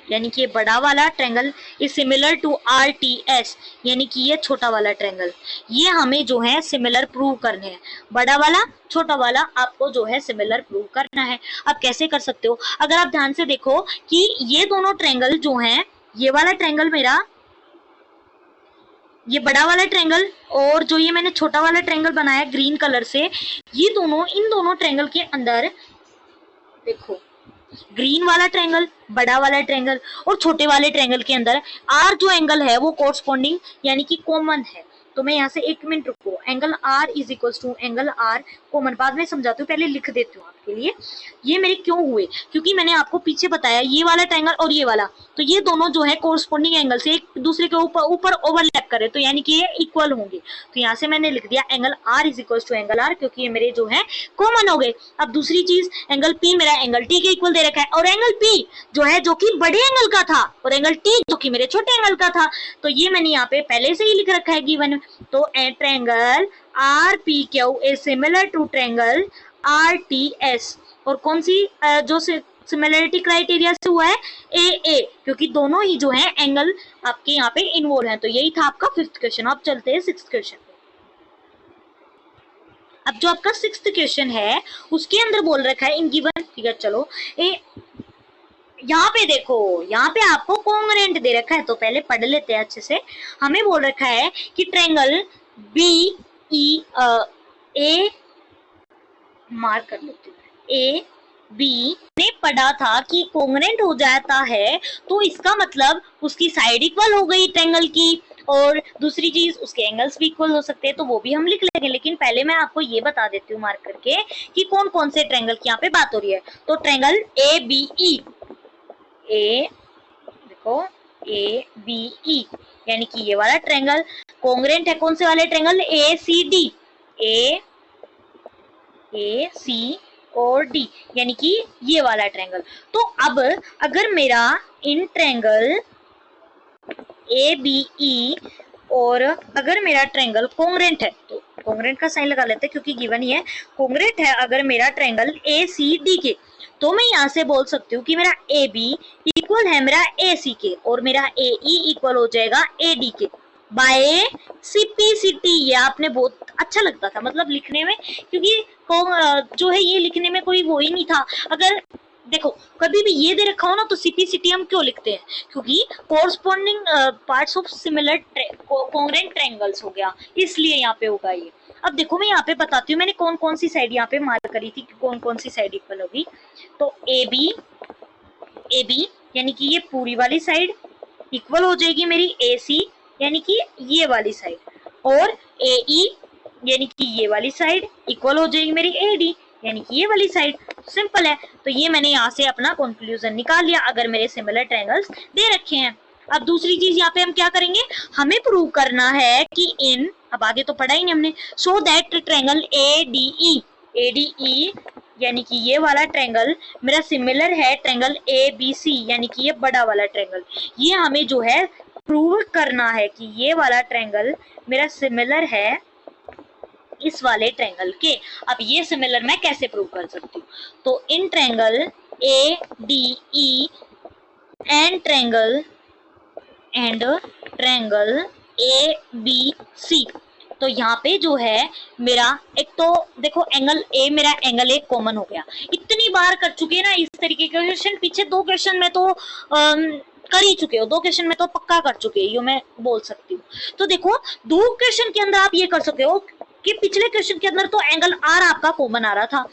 यानी कि ये बड़ा वाला triangle is similar to RTS, यानी कि ये छोटा वाला ट्रायंगल, ये हमें जो है सिमिलर प्रूव करने हैं। बड़ा वाला छोटा वाला आपको जो है सिमिलर प्रूव करना है। अब कैसे कर सकते हो, अगर आप ध्यान से देखो कि ये दोनों ट्रायंगल जो हैं, ये वाला ट्रायंगल मेरा, ये बड़ा वाला ट्रायंगल और जो ये मैंने छोटा वाला ट्रायंगल बनाया ग्रीन कलर से, ये दोनों, इन दोनों ट्रायंगल के अंदर देखो, ग्रीन वाला ट्रायंगल, बड़ा वाला ट्रायंगल और छोटे वाले ट्रायंगल के अंदर आर जो एंगल है वो कोरस्पॉन्डिंग यानी कि कॉमन है। तो मैं यहाँ से 1 मिनट रुको, angle R is equal to angle R common, बाद में समझाती हूँ, पहले लिख देती हूँ आपके लिए। ये मेरे क्यों हुए, क्योंकि मैंने आपको पीछे बताया ये वाला ट्रायंगल और ये वाला, तो ये दोनों जो है कोरस्पॉन्डिंग एंगल से एक दूसरे के ऊपर ओवरलैप करे, तो यानी कि ये इक्वल होंगे। तो यहाँ से मैंने लिख दिया angle R is equal to angle R, क्योंकि ये मेरे जो है कॉमन हो गए। अब दूसरी चीज, एंगल P मेरा एंगल T के इक्वल दे रखा है, और एंगल P जो है जो कि बड़े एंगल का था, और एंगल T जो कि मेरे छोटे एंगल का था, तो ये मैंने यहाँ पे पहले से ही लिख रखा है गिवन। तो triangle RPQ is similar to triangle RTS, और कौन सी जो सिमिलरिटी क्राइटेरिया से हुआ है, AA, क्योंकि दोनों ही जो है एंगल आपके यहाँ पे इन्वॉल्व हैं। तो यही था आपका 5th क्वेश्चन। अब चलते हैं 6th क्वेश्चन। अब जो आपका 6th क्वेश्चन है उसके अंदर बोल रखा है इन गिवन फिगर, चलो यहाँ पे देखो, यहाँ पे आपको कॉन्ग्रुएंट दे रखा है, तो पहले पढ़ लेते हैं अच्छे से। हमें बोल रखा है कि ट्रायंगल BEA मार्क कर लेते हैं, AB ने पढ़ा था कि कॉन्ग्रुएंट हो जाता है तो इसका मतलब उसकी साइड इक्वल हो गई ट्रायंगल की, और दूसरी चीज उसके एंगल्स भी इक्वल हो सकते हैं, तो वो भी हम लिख लेंगे। लेकिन पहले मैं आपको ये बता देती हूँ मार्क करके कि कौन कौन से ट्रायंगल की यहाँ पे बात हो रही है। तो ट्रायंगल ABE, देखो ABE यानी कि ये वाला ट्रायंगल कॉन्ग्रुएंट है कौन से वाले ट्रायंगल, AC और D, यानी कि ये वाला ट्रायंगल। तो अब अगर मेरा इन ट्रायंगल ABE और अगर मेरा ट्रायंगल कॉन्ग्रुएंट है, तो कॉन्ग्रुएंट का साइन लगा लेते हैं क्योंकि गिवन ही है, कॉन्ग्रुएंट है अगर मेरा ट्रायंगल ACD के, तो मैं यहाँ से बोल सकती हूँ कि मेरा AB इक्वल है मेरा AC के, और मेरा AE इक्वल हो जाएगा AD के बाय CPCT। ये आपने बहुत अच्छा लगता था मतलब लिखने में, क्योंकि जो है ये लिखने में कोई वो ही नहीं था। अगर देखो कभी भी ये दे रखा हो ना तो CPCT हम क्यों लिखते हैं, क्योंकि corresponding parts of similar congruent triangles हो गया, इसलिए यहाँ पे होगा ये। अब देखो मैं यहाँ पे बताती हूँ मैंने कौन कौन सी साइड यहाँ पे मार्क करी थी, कौन कौन सी साइड इक्वल होगी। तो AB यानी कि ये पूरी वाली साइड इक्वल हो जाएगी मेरी AC यानी कि ये वाली साइड, और AE यानी कि ये वाली साइड इक्वल हो जाएगी मेरी AD यानी कि ये वाली साइड। सिंपल है, तो ये मैंने यहाँ से अपना कंक्लूजन निकाल लिया अगर मेरे सिमिलर ट्रायंगल्स दे रखे हैं। अब दूसरी चीज यहाँ पे हम क्या करेंगे, हमें प्रूव करना है कि इन, अब आगे तो पढ़ा ही नहीं हमने, सो दैट ट्रायंगल ADE यानी कि ये वाला ट्रायंगल मेरा सिमिलर है ट्रायंगल ABC यानी कि ये बड़ा वाला ट्रायंगल। ये हमें जो है प्रूव करना है कि ये वाला ट्रायंगल मेरा सिमिलर है इस वाले ट्रायंगल के। अब ये सिमिलर मैं कैसे प्रूव कर सकती हूँ, तो in triangle ADE and triangle ABC, तो यहाँ पे जो है मेरा एक तो देखो एंगल A, मेरा एंगल A कॉमन हो गया। इतनी बार कर चुके हैं ना इस तरीके के क्वेश्चन, पीछे 2 क्वेश्चन में तो कर ही चुके हो, 2 क्वेश्चन में तो पक्का कर चुके हो, ये मैं बोल सकती हूँ। तो देखो 2 क्वेश्चन के अंदर आप ये कर सकते हो कि पिछले क्वेश्चन के अंदर तो एंगल R आपका कॉमन आ रहा था,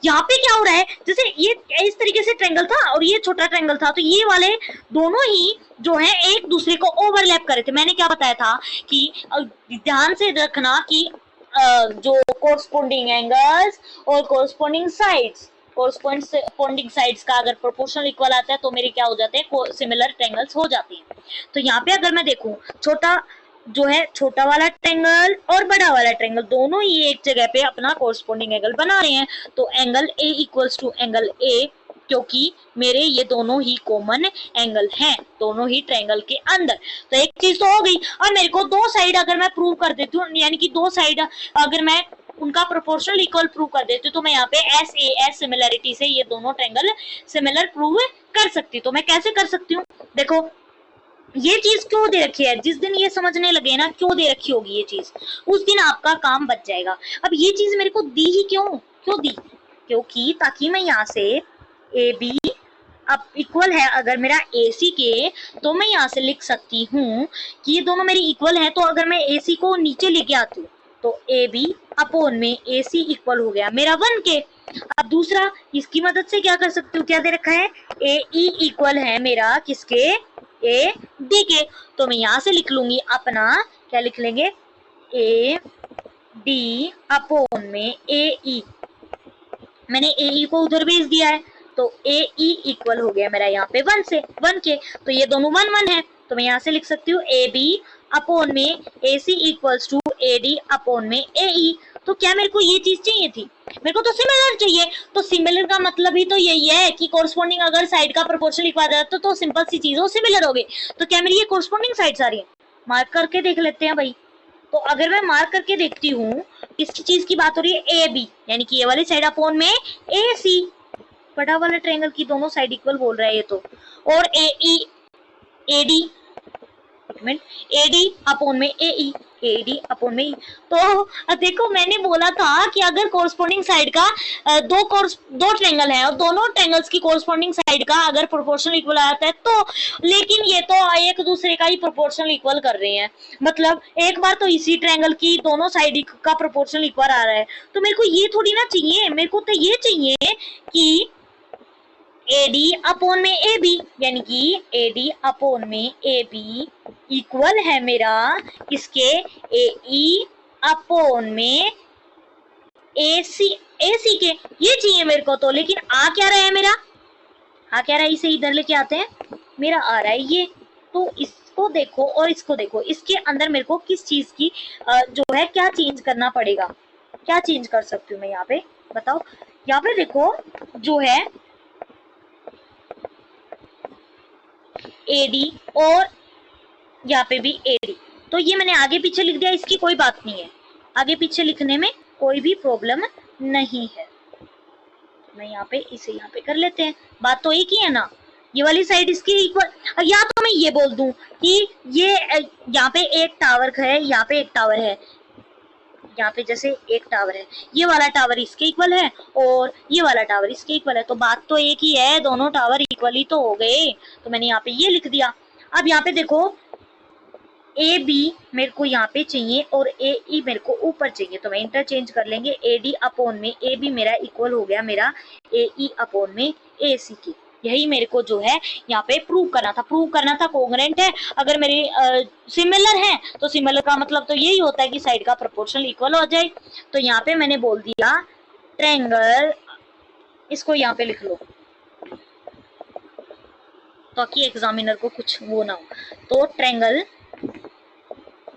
यहाँ पे क्या हो रहा है, जैसे ये इस तरीके से ट्रायंगल था और ये छोटा ट्रायंगल था, तो ये वाले दोनों ही जो है एक दूसरे को ओवरलैप कर रहे थे। मैंने क्या बताया था कि ध्यान से रखना कि जो कोरस्पोंडिंग एंगल्स और कोरस्पोंडिंग साइड्स का अगर प्रोपोर्शनल इक्वल आता है तो मेरे क्या हो जाते हैं, सिमिलर ट्रायंगल्स हो जाते हैं। तो यहाँ पे अगर मैं देखूं, छोटा वाला ट्रायंगल और बड़ा वाला ट्रायंगल दोनों ही एक जगह पे अपना कोरस्पोंडिंग एंगल बना रहे हैं, तो angle A equals to angle A, क्योंकि मेरे ये दोनों ही कॉमन एंगल हैं दोनों ही ट्रायंगल के अंदर। तो एक चीज तो हो गई। और मेरे को दो साइड अगर मैं प्रूव कर देती हूँ, यानी कि दो साइड अगर मैं उनका प्रोपोर्शनल इक्वल प्रूव कर देती हूँ, तो मैं यहाँ पे एस सिमिलरिटी से ये दोनों ट्रायंगल सिमिलर प्रूव कर सकती हूँ। तो मैं कैसे कर सकती हूँ, देखो ये चीज क्यों दे रखी है, जिस दिन ये समझने लगे ना क्यों दे रखी होगी ये चीज, उस दिन आपका काम बच जाएगा। अब ये चीज मेरे को दी ही क्यों दी, क्योंकि ताकि मैं यहाँ से ए बी अब इक्वल है अगर मेरा ए सी के, तो मैं यहाँ से लिख सकती हूँ कि ये दोनों मेरी इक्वल है। तो अगर मैं ए सी को नीचे लेके आती हूँ तो ए बी अपॉन में ए सी इक्वल हो गया मेरा 1 के। अब दूसरा इसकी मदद से क्या कर सकती हूँ, क्या दे रखा है, ए ई इक्वल है मेरा किसके, ए डी के। तो मैं यहाँ से लिख लूंगी अपना, क्या लिख लेंगे, ए डी अपॉन में ए ई, मैंने ए ई को उधर भेज दिया है, तो ए ई इक्वल हो गया मेरा यहाँ पे 1 के। तो ये दोनों 1 1 है, तो मैं यहाँ से लिख सकती हूँ ए बी अपॉन में A C equals to A D upon में ए ई। तो क्या मेरे को ये चीज चाहिए थी, मेरे को तो सिमिलर चाहिए। तो सिमिलर का मतलब ही तो यही है कि कोरस्पोंडिंग अगर साइड का प्रोपोर्शनल इक्वल आ जाता तो सिंपल सी चीज हो, सिमिलर हो गई। तो क्या मेरी ये कोरस्पोंडिंग साइड्स आ रही है, मार्क करके देख लेते हैं भाई। तो अगर मैं मार्क करके देखती हूँ, किसकी चीज की बात हो रही है, ए बी, यानी कि ये वाली साइड अपॉन में ए सी, बड़ा वाला ट्रायंगल की दोनों साइड इक्वल बोल रहा है ये तो, और ए ई ए डी अपॉन में A E, A D upon में ई। तो देखो मैंने बोला था कि अगर कोरस्पोंडिंग साइड का दो ट्रायंगल है और दोनों ट्रायंगल्स की कोरस्पोंडिंग साइड का अगर प्रोपोर्शनल इक्वल आता है तो, लेकिन ये तो एक दूसरे का ही प्रोपोर्शनल इक्वल कर रहे हैं। मतलब एक बार तो इसी ट्रायंगल की दोनों साइड का प्रोपोर्शनल इक्वल आ रहा है, तो मेरे को ये थोड़ी ना चाहिए, मेरे को तो ये चाहिए कि ए डी अपॉन में ए बी, यानी कि ए डी अपॉन में ए बी इक्वल है मेरा किसके, ए ई अपॉन में ए सी के। ये चाहिए मेरे को तो, लेकिन आ क्या रहा है मेरा, इसे इधर लेके आते हैं, मेरा आ रहा है ये। तो इसको देखो और इसको देखो, इसके अंदर मेरे को किस चीज की जो है क्या चेंज करना पड़ेगा, क्या चेंज कर सकती हूँ मैं यहाँ पे, बताओ। यहाँ पे देखो जो है एडी और यहाँ पे भी एडी, तो ये मैंने आगे पीछे लिख दिया, इसकी कोई बात नहीं है, आगे पीछे लिखने में कोई भी प्रॉब्लम नहीं है। मैं यहाँ पे इसे यहाँ पे कर लेते हैं, बात तो एक ही है ना, ये वाली साइड इसकी इक्वल। या तो मैं ये बोल दूं कि ये यहाँ पे एक टावर है, यहाँ पे एक टावर है, यहाँ पे जैसे एक टावर है, ये वाला टावर इसके इक्वल है और ये वाला टावर इसके इक्वल है, तो बात तो एक ही है, दोनों टावर इक्वल ही तो हो गए। तो मैंने यहाँ पे ये लिख दिया। अब यहाँ पे देखो ए बी मेरे को यहाँ पे चाहिए और ए ई मेरे को ऊपर चाहिए, तो मैं इंटरचेंज कर लेंगे, ए डी अपॉन में ए बी मेरा इक्वल हो गया मेरा ए ई अपॉन में ए सी की। यही मेरे को जो है यहाँ पे प्रूव करना था कोंग्रेंट है। अगर मेरे सिमिलर है तो सिमिलर का मतलब तो यही होता है कि साइड का प्रोपोर्शनल इक्वल हो जाए। तो यहाँ पे मैंने बोल दिया ट्रायंगल, इसको यहाँ पे लिख लो ताकि एग्जामिनर को कुछ वो ना हो। तो triangle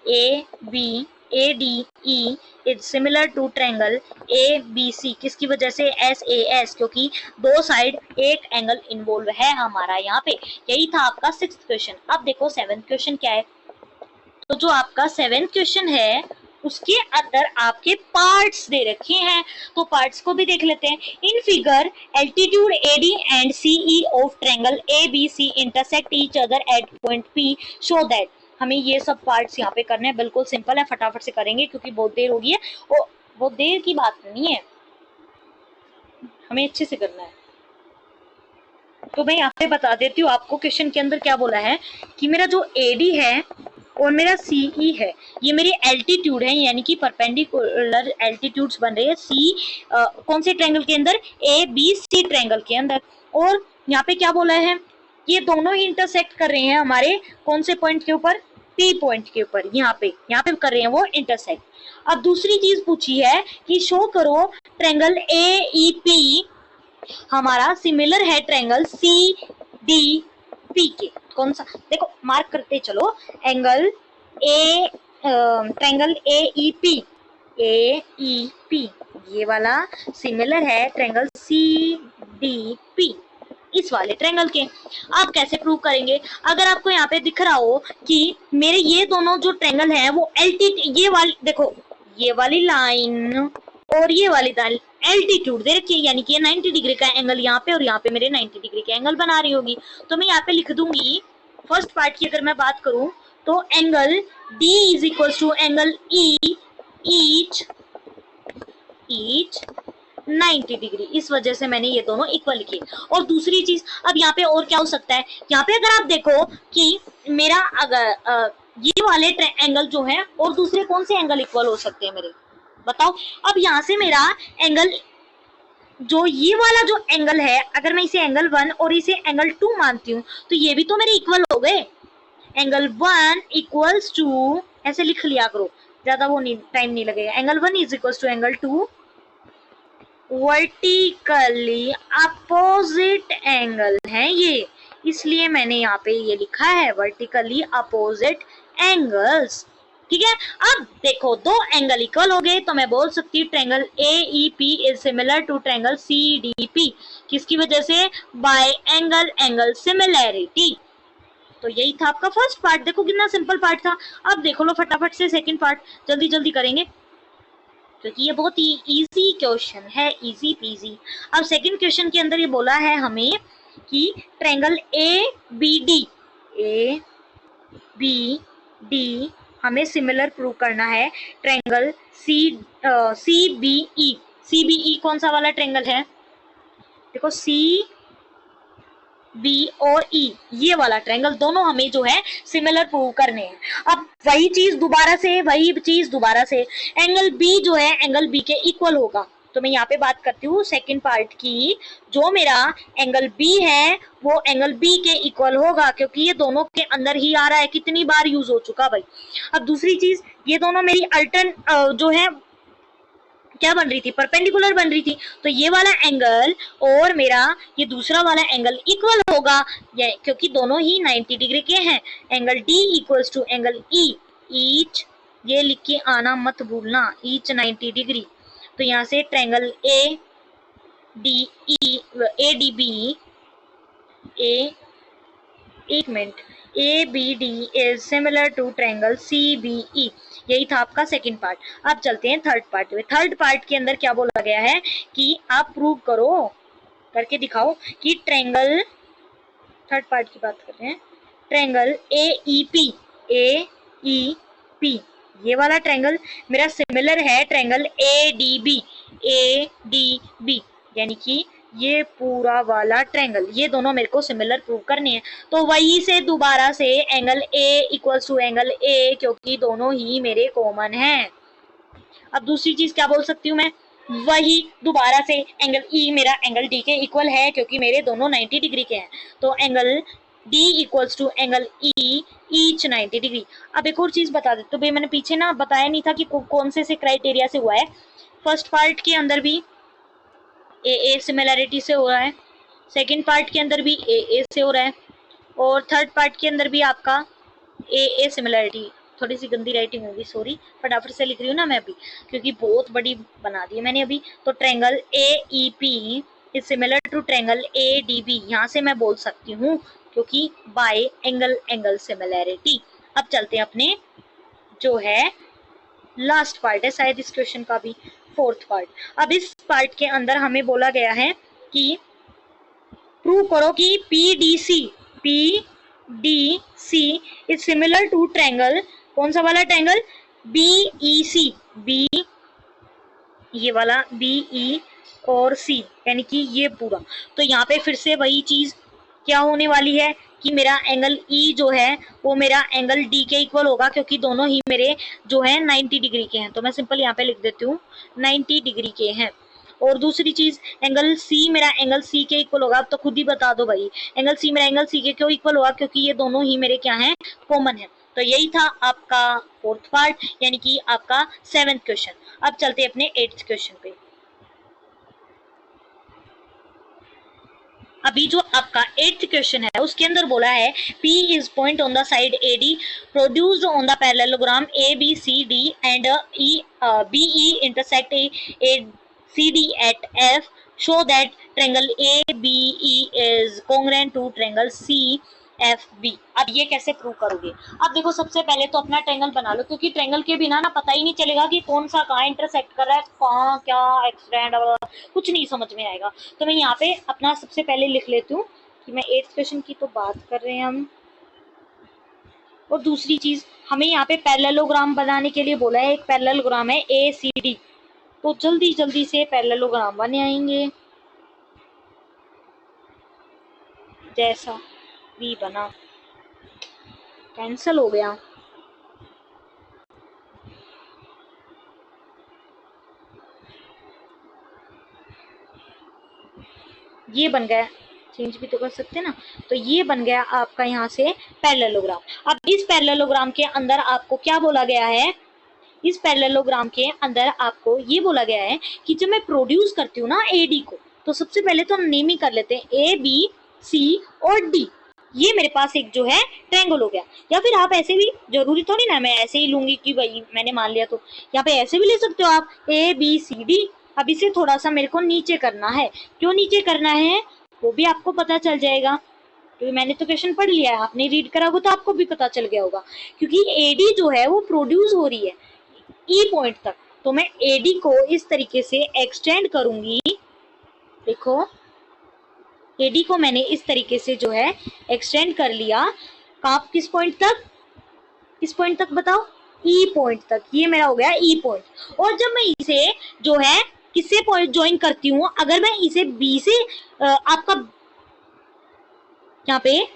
A B A D E is similar to triangle A B C, किसकी वजह से, एस ए एस, क्योंकि दो साइड एक एंगल इन्वॉल्व है हमारा यहाँ पे। यही था आपका 6th क्वेश्चन। अब देखो 7th क्वेश्चन क्या है। तो जो आपका 7th क्वेश्चन है उसके अंदर आपके पार्ट्स दे रखे हैं, तो पार्ट्स को भी देख लेते हैं। In figure altitude AD and CE of triangle A B C intersect each other at point P, show that. हमें ये सब पार्ट्स यहाँ पे करने हैं, बिल्कुल सिंपल है, फटाफट से करेंगे क्योंकि बहुत देर हो गई है। और बहुत देर की बात नहीं है, हमें अच्छे से करना है। तो मैं यहाँ पे बता देती हूँ आपको क्वेश्चन के अंदर क्या बोला है कि मेरा जो एडी है और मेरा सीई है, ये मेरी एल्टीट्यूड है, यानी कि परपेंडिकुलर एल्टीट्यूड्स बन रहे हैं सी कौन से ट्रायंगल के अंदर, ए बी सी ट्रायंगल के अंदर। और यहाँ पे क्या बोला है, ये दोनों ही इंटरसेक्ट कर रहे हैं हमारे कौन से पॉइंट के ऊपर, पी पॉइंट के ऊपर, यहाँ पे कर रहे हैं वो इंटरसेक्ट। अब दूसरी चीज पूछी है कि शो करो ट्रायंगल ए ई पी हमारा सिमिलर है ट्रायंगल सी डी पी के। कौन सा, देखो मार्क करते चलो, angle A triangle A E P ये वाला सिमिलर है ट्रायंगल सी डी पी इस वाले ट्रायंगल के। आप कैसे प्रूव करेंगे? अगर आपको यहाँ पे दिख रहा हो कि मेरे ये दोनों जो ट्रायंगल हैं वो ये वाली, देखो ये वाली लाइन और ये वाली लाइन एल्टीट्यूड दे रखी है, यानी कि 90 डिग्री का एंगल यहाँ पे और यहाँ पे मेरे 90 डिग्री का एंगल बना रही होगी। तो मैं यहाँ पे लिख दूंगी फर्स्ट पार्ट की अगर मैं बात करूं तो angle D is equal to angle E each 90 degree, इस वजह से मैंने ये दोनों इक्वल किए। और दूसरी चीज, अब यहाँ पे और क्या हो सकता है, यहाँ पे अगर आप देखो कि मेरा अगर ये वाले एंगल जो है और दूसरे कौन से एंगल इक्वल हो सकते हैं मेरे, बताओ। अब यहाँ से मेरा एंगल जो ये वाला जो एंगल है, अगर मैं इसे एंगल 1 और इसे एंगल 2 मानती हूँ तो ये भी तो मेरे इक्वल हो गए। एंगल 1 इक्वल्स टू, ऐसे लिख लिया करो, ज्यादा वो नहीं, टाइम नहीं लगेगा। Angle 1 is equals to angle 2 vertically opposite angle है ये, इसलिए मैंने यहाँ पे ये लिखा है वर्टिकली अपोजिट एंगल्स। ठीक है, अब देखो दो एंगल इक्वल हो गए तो मैं बोल सकती हूँ triangle AEP is similar to triangle CDP। किसकी वजह से? By angle similarity. तो यही था आपका फर्स्ट पार्ट। देखो कितना सिंपल पार्ट था। अब देखो लो फटाफट से सेकंड पार्ट, जल्दी जल्दी करेंगे क्योंकि ये बहुत ही इजी क्वेश्चन है, इजी पीजी। अब सेकंड क्वेश्चन के अंदर ये बोला है हमें कि ट्रायंगल ABD हमें सिमिलर प्रूव करना है ट्रायंगल CBE कौन सा वाला ट्रायंगल है? देखो CB और E ये वाला ट्रायंगल दोनों हमें जो है सिमिलर प्रूव करने हैं। अब वही चीज दोबारा से एंगल B जो है एंगल B के इक्वल होगा। तो मैं यहाँ पे बात करती हूँ सेकंड पार्ट की, जो मेरा एंगल B है वो एंगल B के इक्वल होगा क्योंकि ये दोनों के अंदर ही आ रहा है। कितनी बार यूज हो चुका भाई। अब दूसरी चीज, ये दोनों मेरी अल्टर्न जो है क्या बन रही थी, परपेंडिकुलर बन रही थी। तो ये वाला एंगल और मेरा ये दूसरा वाला एंगल इक्वल होगा क्योंकि दोनों ही 90 डिग्री के हैं। Angle D equals to angle E each, ये लिख के आना मत भूलना, ईच 90 डिग्री। तो यहाँ से triangle ABD is similar to triangle CBE। यही था आपका सेकंड पार्ट। अब चलते हैं थर्ड पार्ट में। थर्ड पार्ट के अंदर क्या बोला गया है कि आप प्रूव करो, करके दिखाओ कि ट्रायंगल, थर्ड पार्ट की बात कर रहे हैं, ट्रायंगल AEP ये वाला ट्रायंगल मेरा सिमिलर है ट्रायंगल ADB यानी कि ये पूरा वाला ट्रायंगल, ये दोनों मेरे को सिमिलर प्रूव करने हैं। तो वही से दोबारा से angle A equals to angle A क्योंकि दोनों ही मेरे कॉमन हैं। अब दूसरी चीज क्या बोल सकती हूँ मैं, वही दोबारा से एंगल E मेरा एंगल D के इक्वल है क्योंकि मेरे दोनों 90 डिग्री के हैं। तो angle D equals to angle E each 90 degree. अब एक और चीज बता देते, तो भाई मैंने पीछे ना बताया नहीं था कि कौन से क्राइटेरिया से हुआ है। फर्स्ट पार्ट के अंदर भी AA सिमिलैरिटी से हो रहा है, सेकंड पार्ट के अंदर भी AA से हो रहा है और थर्ड पार्ट के अंदर भी आपका AA सिमिलैरिटी। थोड़ी सी गंदी राइटिंग होगी, सॉरी, फटाफट से लिख रही हूँ ना मैं अभी क्योंकि बहुत बड़ी बना दी है मैंने अभी। तो triangle AEP is similar to triangle ADB, यहाँ से मैं बोल सकती हूँ क्योंकि बाय एंगल सिमिलैरिटी। अब चलते हैं अपने जो है लास्ट पार्ट है शायद इस क्वेश्चन का भी, फोर्थ पार्ट। अब इस पार्ट के अंदर हमें बोला गया है कि प्रूव करो कि PDC is similar to triangle, कौन सा वाला ट्रायंगल, BEC ये वाला BE और C यानी कि ये पूरा। तो यहाँ पे फिर से वही चीज क्या होने वाली है कि मेरा एंगल E जो है वो मेरा एंगल D के इक्वल होगा क्योंकि दोनों ही मेरे जो है 90 डिग्री के हैं। तो मैं सिंपल यहाँ पे लिख देती हूँ 90 डिग्री के हैं। और दूसरी चीज, एंगल C मेरा एंगल C के इक्वल होगा। अब तो खुद ही बता दो भाई, एंगल C मेरा एंगल C के क्यों इक्वल होगा, क्योंकि ये दोनों ही मेरे क्या हैं, कॉमन है। तो यही था आपका फोर्थ पार्ट, यानी कि आपका 7th क्वेश्चन। अब चलते हैं अपने 8th क्वेश्चन पे। अभी जो आपका 8th क्वेश्चन है उसके अंदर बोला है P is point on the side AD produced on the parallelogram ABCD and BE intersect CD at F, show that triangle ABE is congruent to triangle CFB। अब ये कैसे प्रूव करोगे? अब देखो, सबसे पहले तो अपना ट्रायंगल बना लो, क्योंकि ट्रायंगल के बिना ना पता ही नहीं चलेगा कि कौन सा कहाँ इंटरसेक्ट कर रहा है, कहाँ क्या एक्सटेंड, कुछ नहीं समझ में आएगा। तो मैं यहाँ पे अपना सबसे पहले लिख लेती हूँ कि मैं 8th क्वेश्चन की तो बात कर रहे हैं हम। और दूसरी चीज, हमें यहाँ पे पैरेललोग्राम बनाने के लिए बोला है, एक पैरेललोग्राम है ACD, तो जल्दी जल्दी से पैरेललोग्राम बने आएंगे। जैसा भी बना, कैंसिल हो गया। ये बन गया, चेंज भी तो कर सकते हैं ना। तो ये बन गया आपका यहाँ से पैरेललोग्राम। अब इस पैरेललोग्राम के अंदर आपको क्या बोला गया है? इस पैरेललोग्राम के अंदर आपको ये बोला गया है कि जब मैं प्रोड्यूस करती हूँ ना AD को, तो सबसे पहले तो हम नेमिंग कर लेते हैं ABC और D। ये मेरे पास एक जो है ट्रायंगल हो गया। या फिर आप ऐसे भी, जरूरी थोड़ी ना मैं ऐसे ही लूंगी कि भाई मैंने मान लिया, तो यहाँ पे ऐसे भी ले सकते हो आप ABCD। अब इसे थोड़ा सा मेरे को नीचे करना है। क्यों नीचे करना है वो भी आपको पता चल जाएगा, क्योंकि मैंने तो क्वेश्चन पढ़ लिया है, आपने रीड करा होगा तो आपको भी पता चल गया होगा। क्योंकि AD जो है वो प्रोड्यूस हो रही है E पॉइंट तक, तो मैं AD को इस तरीके से एक्सटेंड करूंगी। देखो, AD को मैंने इस तरीके से जो है एक्सटेंड कर लिया। आप किस पॉइंट तक? किस पॉइंट तक बताओ? E पॉइंट तक। ये मेरा हो गया E पॉइंट। और जब मैं इसे जो है किससे पॉइंट ज्वाइन करती हूँ, अगर मैं इसे B से आपका यहाँ पे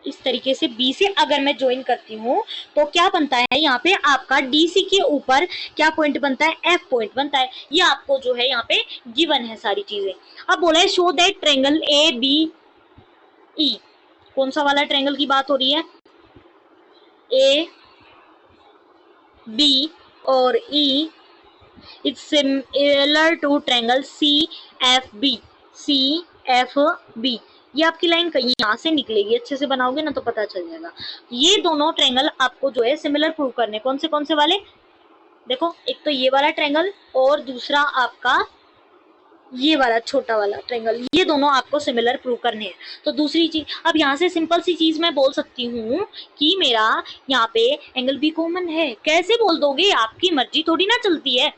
इस तरीके से B से अगर मैं ज्वाइन करती हूँ, तो क्या बनता है यहाँ पे आपका DC के ऊपर क्या पॉइंट बनता है? F पॉइंट बनता है। ये आपको जो है यहाँ पे गिवन है सारी चीजें। अब बोला है शो दैट ट्रायंगल ABE, कौन सा वाला ट्रायंगल की बात हो रही है? AB और E it's similar to triangle CFB। CFB, ये आपकी लाइन कहीं यहाँ से निकलेगी, अच्छे से बनाओगे ना तो पता चल जाएगा। ये दोनों ट्रायंगल आपको जो है सिमिलर प्रूव करने। कौन से वाले? देखो, एक तो ये वाला ट्रायंगल और दूसरा आपका ये वाला छोटा वाला ट्रायंगल, ये दोनों आपको सिमिलर प्रूव करने हैं। तो दूसरी चीज, अब यहाँ से सिंपल सी चीज मैं बोल सकती हूँ कि मेरा यहाँ पे एंगल भी कॉमन है। कैसे बोल दोगे? आपकी मर्जी थोड़ी ना चलती है।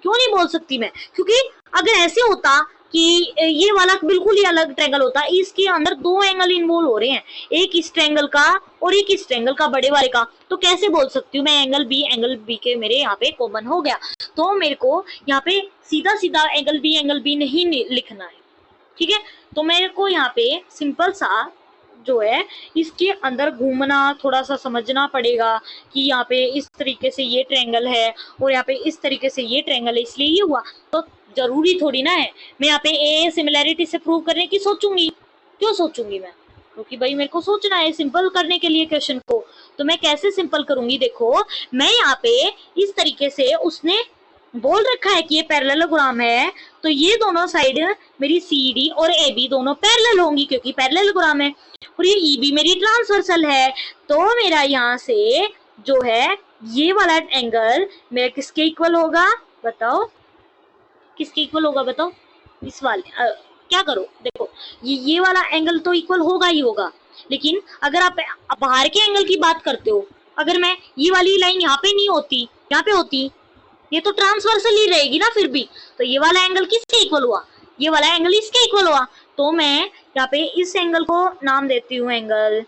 क्यों नहीं बोल सकती मैं? क्योंकि अगर ऐसे होता कि ये वाला बिल्कुल ही अलग ट्रायंगल होता, इसके अंदर दो एंगल इन्वॉल्व हो रहे हैं, एक इस ट्रायंगल का और एक इस ट्रायंगल का, बड़े वाले का, तो कैसे बोल सकती हूँ मैं एंगल बी के मेरे यहाँ पे कॉमन हो गया। तो मेरे को यहाँ पे सीधा सीधा एंगल बी नहीं लिखना है, ठीक है। तो मेरे को यहाँ पे सिंपल सा जो है इसके अंदर घूमना, थोड़ा सा समझना पड़ेगा कि यहाँ पे इस तरीके से ये ट्रायंगल है और यहाँ पे इस तरीके से ये ट्रायंगल है, इसलिए ये हुआ। तो जरूरी थोड़ी ना है मैं यहाँ पे ए सिमिलैरिटी से प्रूव करने की सोचूंगी। क्यों सोचूंगी मैं? क्योंकि भाई मेरे को सोचना है सिंपल करने के लिए क्वेश्चन को। तो मैं कैसे सिंपल करूंगी? देखो, मैं यहाँ पे इस तरीके से, उसने बोल रखा है कि ये पैरेललोग्राम है, तो ये दोनों साइड मेरी CD और AB दोनों पैरेलल होंगी, क्योंकि पैरेललोग्राम है। और ये EB मेरी ट्रांसवर्सल है, तो मेरा यहाँ से जो है ये वाला एंगल मेरा किसके इक्वल होगा? बताओ किसके इक्वल होगा? बताओ। इस वाले क्या करो, देखो ये वाला एंगल तो इक्वल होगा ही होगा, लेकिन अगर आप बाहर के एंगल की बात करते हो, अगर मैं ये वाली लाइन यहाँ पे नहीं होती, यहाँ पे होती, ये तो ट्रांसवर्सल ही रहेगी ना फिर भी। तो ये वाला एंगल किसके इक्वल हुआ? ये वाला एंगल इसके इक्वल हुआ। तो मैं यहाँ पे इस एंगल को नाम देती हूँ एंगल,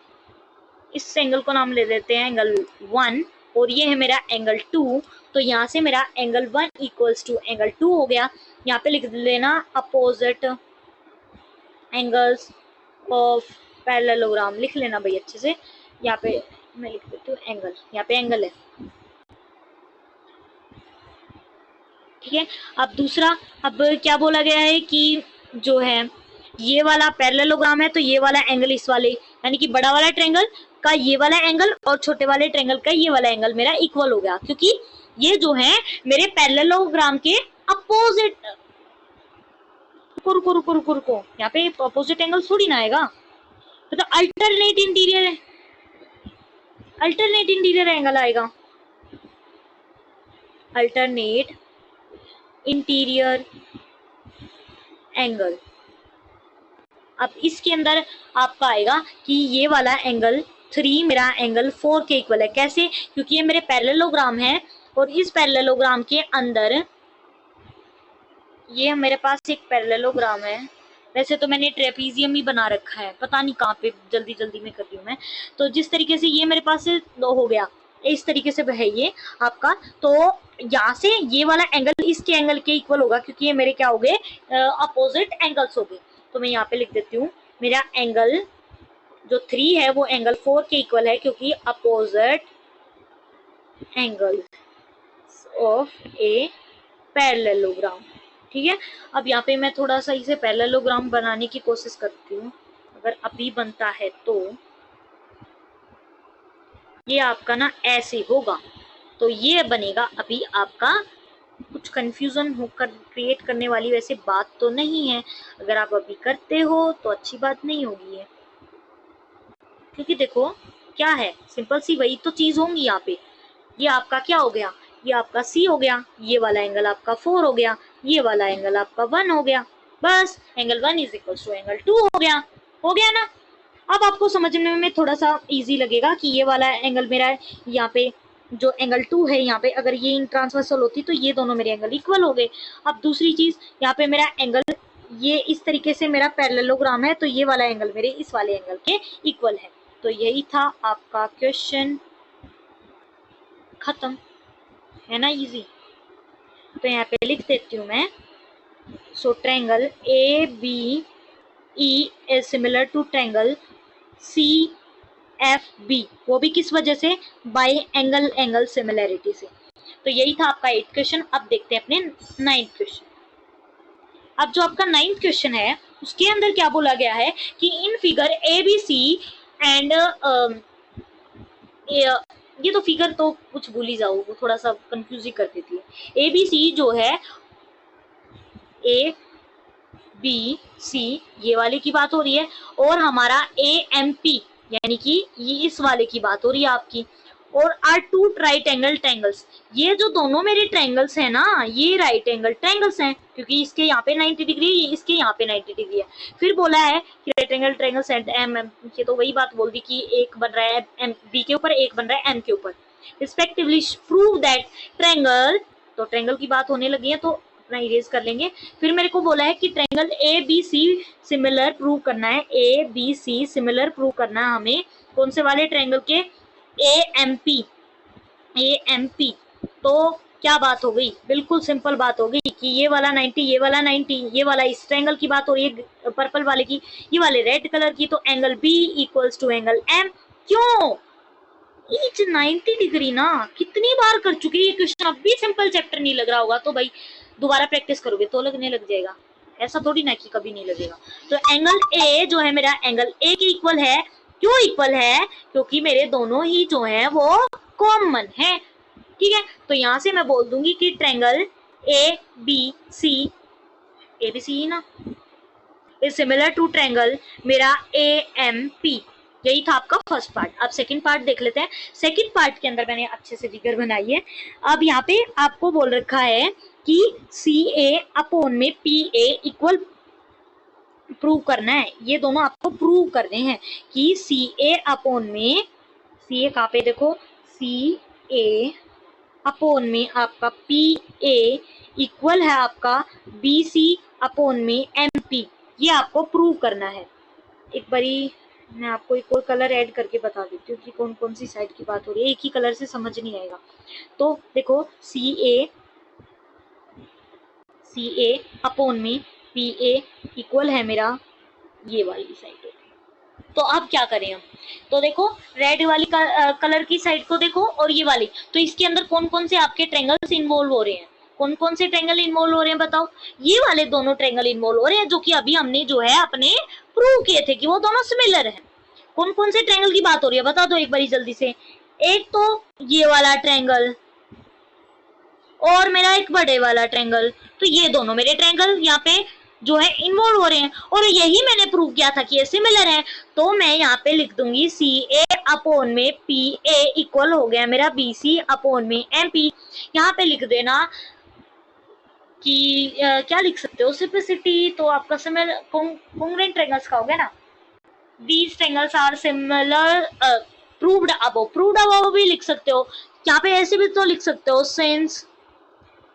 इस एंगल को नाम ले देते हैं एंगल 1, और ये है मेरा एंगल 2। तो यहाँ से मेरा एंगल 1 इक्वल्स टू एंगल 2 हो गया। यहाँ पे लिख लेना अपोजिट एंगल्स ऑफ पैरेललोग्राम, लिख लेना भाई अच्छे से। यहाँ पे मैं लिख देती हूँ एंगल, यहाँ पे एंगल है, ठीक है। अब दूसरा, अब क्या बोला गया है कि जो है ये वाला पैरेललोग्राम है, तो ये वाला एंगल इस वाले, यानी कि बड़ा वाला ट्रायंगल का ये वाला एंगल और छोटे वाले ट्रायंगल का ये वाला एंगल मेरा इक्वल हो गया, क्योंकि ये जो है मेरे पैरेललोग्राम के अपोजिट। रुको रुको रुको रुको, यहाँ पे अपोजिट एंगल थोड़ी ना आएगा, तो अल्टरनेट इंटीरियर है, अल्टरनेट इंटीरियर एंगल आएगा, अल्टरनेट इंटीरियर एंगल। अब इसके अंदर आपका आएगा कि ये वाला एंगल 3 मेरा एंगल 4 के इक्वल है। कैसे? क्योंकि ये मेरे पैरेललोग्राम है और इस पैरेललोग्राम के अंदर ये मेरे पास एक पैरेललोग्राम है। वैसे तो मैंने ट्रेपीजियम ही बना रखा है, पता नहीं कहाँ पे जल्दी जल्दी में कर रही हूँ मैं। तो जिस तरीके से ये मेरे पास हो गया, इस तरीके से है ये आपका, तो यहाँ से ये वाला एंगल इसके एंगल के इक्वल होगा, क्योंकि ये मेरे क्या हो गए, अपोजिट एंगल्स हो गए। तो मैं यहाँ पे लिख देती हूँ, मेरा एंगल जो 3 है वो एंगल 4 के इक्वल है, क्योंकि opposite angle of a parallelogram. ठीक है, अब यहाँ पे मैं थोड़ा सा इसे पैरेललोग्राम बनाने की कोशिश करती हूँ, अगर अभी बनता है तो ये आपका ना ऐसे होगा, तो ये बनेगा अभी आपका। कुछ कंफ्यूजन होकर क्रिएट करने वाली वैसे बात तो नहीं है, अगर आप अभी करते हो तो अच्छी बात नहीं होगी है, क्योंकि देखो क्या है, सिंपल सी वही तो चीज होंगी यहाँ पे। ये आपका क्या हो गया, ये आपका C हो गया, ये वाला एंगल आपका 4 हो गया, ये वाला एंगल आपका 1 हो गया, बस angle 1 is equal to angle 2 हो गया ना। अब आपको समझने में थोड़ा सा इजी लगेगा कि ये वाला एंगल मेरा यहाँ पे जो एंगल 2 है, यहाँ पे अगर ये इन ट्रांसवर्सल होती तो ये दोनों मेरे एंगल इक्वल हो गए। अब दूसरी चीज, यहाँ पे मेरा एंगल ये इस तरीके से मेरा पैरेललोग्राम है, तो ये वाला एंगल मेरे इस वाले एंगल के इक्वल है। तो यही था आपका क्वेश्चन, खत्म है ना, इजी। तो यहाँ पे लिख देती हूँ मैं, so triangle A B E is similar to triangle C F B, वो भी किस वजह से, बाय एंगल एंगल सिमिलैरिटी से। तो यही था आपका 8th क्वेश्चन। अब देखते हैं अपने 9th क्वेश्चन। अब जो आपका 9th क्वेश्चन है उसके अंदर क्या बोला गया है कि in figure A B C and ये तो फिगर तो कुछ भूल ही जाओ, वो थोड़ा सा कंफ्यूज ही कर देती है। ए बी सी जो है, ए बी सी ये वाले की बात हो रही है, और हमारा ए एम पी यानी कि ये इस वाले की बात हो रही है आपकी, और आर 2 राइट एंगल ट्रायंगल्स। ये जो दोनों मेरे ट्रायंगल्स हैं ना, ये राइट एंगल ट्रायंगल्स हैं, क्योंकि इसके यहाँ पे 90 डिग्री है, इसके यहाँ पे 90 डिग्री है। फिर बोला है कि right angle triangles at M M, ये तो वही बात बोल दी कि एक बन रहा है एम बी के ऊपर, एक बन रहा है एम के ऊपर, रिस्पेक्टिवली प्रूव दैट ट्रायंगल। तो ट्रायंगल की बात होने लगी है तो अपना इरेज कर लेंगे। फिर मेरे को बोला है कि triangle A B C similar prove करना है, A B C similar prove करना है हमें कौन से वाले ट्रायंगल के, ए एम पी। तो क्या बात हो गई, बिल्कुल सिंपल बात हो गई कि ये वाला 90, ये वाला 90, ये वाला इस ट्रायंगल की बात हो रही है पर्पल वाले की, ये वाले रेड कलर की, तो angle B equals to angle M. क्यों ईच 90 डिग्री ना, कितनी बार कर चुके ये क्वेश्चन, अब भी सिंपल चैप्टर नहीं लग रहा होगा तो भाई दोबारा प्रैक्टिस करोगे तो लगने लग जाएगा, ऐसा थोड़ी ना कि कभी नहीं लगेगा। तो एंगल ए जो है मेरा एंगल ए के इक्वल है। क्यों इक्वल है, क्योंकि मेरे दोनों ही जो है वो कॉमन है। ठीक है, तो यहां से मैं बोल दूंगी कि ट्रायंगल ए बी सी ना इज सिमिलर टू ट्रायंगल मेरा ए एम पी। यही था आपका फर्स्ट पार्ट। अब सेकंड पार्ट देख लेते हैं। सेकंड पार्ट के अंदर मैंने अच्छे से फिगर बनाई है। अब यहाँ पे आपको बोल रखा है कि सी ए अपॉन में पी ए इक्वल प्रूव करना है। ये दोनों आपको प्रूव करने हैं कि सी ए अपॉन में, सी ए कहाँ पे देखो, सी ए अपॉन में आपका पी ए इक्वल है आपका बी सी अपॉन में एम पी। ये आपको प्रूव करना है। एक बारी मैं आपको एक और कलर ऐड करके बता देती हूँ कि कौन कौन सी साइड की बात हो रही है, एक ही कलर से समझ नहीं आएगा। तो देखो सी ए अपॉन में पी ए इक्वल है मेरा ये वाली साइड। तो अब क्या करें हम, तो देखो रेड वाली कलर की साइड को देखो और ये वाली, तो इसके अंदर कौन कौन से आपके ट्रायंगल्स इन्वॉल्व हो रहे हैं, कौन कौन से ट्रायंगल इन्वॉल्व हो रहे हैं बताओ। ये वाले दोनों ट्रायंगल इन्वॉल्व हो रहे हैं जो कि अभी हमने जो है अपने प्रूव किए थे कि वो दोनों सिमिलर हैं। कौन कौन से ट्रायंगल की बात हो रही है बता दो एक बारी जल्दी से। एक तो ये वाला ट्रायंगल और मेरा एक बड़े वाला ट्रायंगल, तो ये दोनों मेरे ट्रायंगल यहाँ पे जो है इन्वॉल्व हो रहे हैं और यही मैंने प्रूव किया था कि ये सिमिलर है। तो मैं यहाँ पे लिख दूंगी सी ए अपॉन में पी ए इक्वल हो गया मेरा बी सी अपॉन में एम पी। यहाँ पे लिख देना कि क्या लिख सकते हो सिम्प्लिसिटी, तो आपका सिमिलर कॉन्ग्रुएंट ट्रायंगल्स का हो गया ना। These triangles are similar, proved above भी लिख सकते हो। यहाँ पे ऐसे भी तो लिख सकते हो since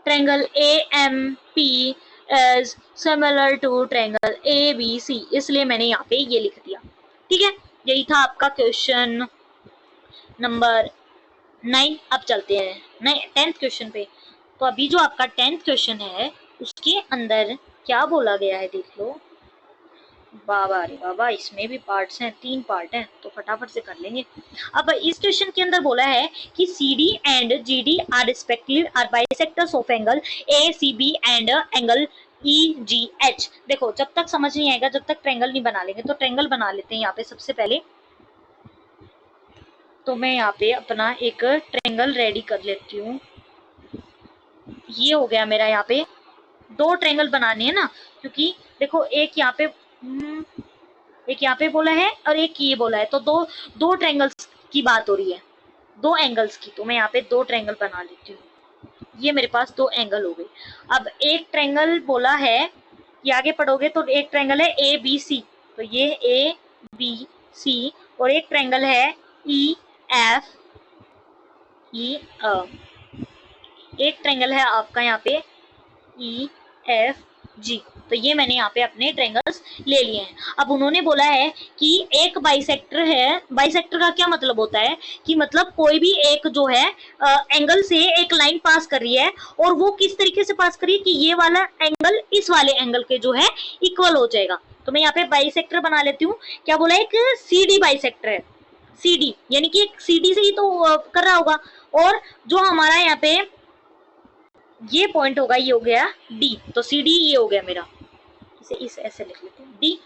triangle AMP is similar to triangle ABC, इसलिए मैंने यहाँ पे ये लिख दिया। ठीक है, यही था आपका क्वेश्चन नंबर 9। अब चलते हैं 10th क्वेश्चन पे। तो अभी जो आपका 10th क्वेश्चन है उसके अंदर क्या बोला गया है देख लो। बाबा रे बाबा, इसमें भी पार्ट्स हैं, 3 पार्ट हैं, तो फटाफट से कर लेंगे। अब इस क्वेश्चन के अंदर बोला है कि CD and GD are respectively are bisectors of angle ACB and angle EGH। देखो जब तक समझ नहीं आएगा, जब तक ट्रायंगल नहीं बना लेंगे, तो ट्रायंगल बना लेते हैं यहाँ पे सबसे पहले। तो मैं यहाँ पे अपना एक ट्रायंगल रेडी कर लेती हूँ। ये हो गया मेरा, यहाँ पे 2 ट्रायंगल बनाने हैं ना, क्योंकि देखो एक यहाँ पे बोला है और एक ये बोला है, तो दो ट्रायंगल्स की बात हो रही है, 2 एंगल्स की। तो मैं यहाँ पे 2 ट्रायंगल बना लेती हूँ। ये मेरे पास 2 एंगल हो गए। अब एक ट्रायंगल बोला है कि आगे पढ़ोगे तो एक ट्रायंगल है ABC, तो ये ABC, और एक ट्रायंगल है EF एक ट्रायंगल है आपका यहाँ पे EFG। तो ये मैंने यहाँ पे अपने ट्रायंगल्स ले लिए हैं। अब उन्होंने बोला है कि एक बाइसेक्टर है। बाइसेक्टर का क्या मतलब होता है कि मतलब कोई भी एक जो है एंगल से एक लाइन पास कर रही है, और वो किस तरीके से पास कर रही है कि ये वाला एंगल इस वाले एंगल के जो है इक्वल हो जाएगा। तो मैं यहाँ पे बाइसेक्टर बना लेती हूँ। क्या बोला है, एक CD बाइसेक्टर है। CD यानी कि एक CD से ही तो कर रहा होगा, और जो हमारा यहाँ पे ये पॉइंट होगा, ये हो गया D, तो CD ये हो गया मेरा, इसे इस ऐसे लिख लेते हैं D।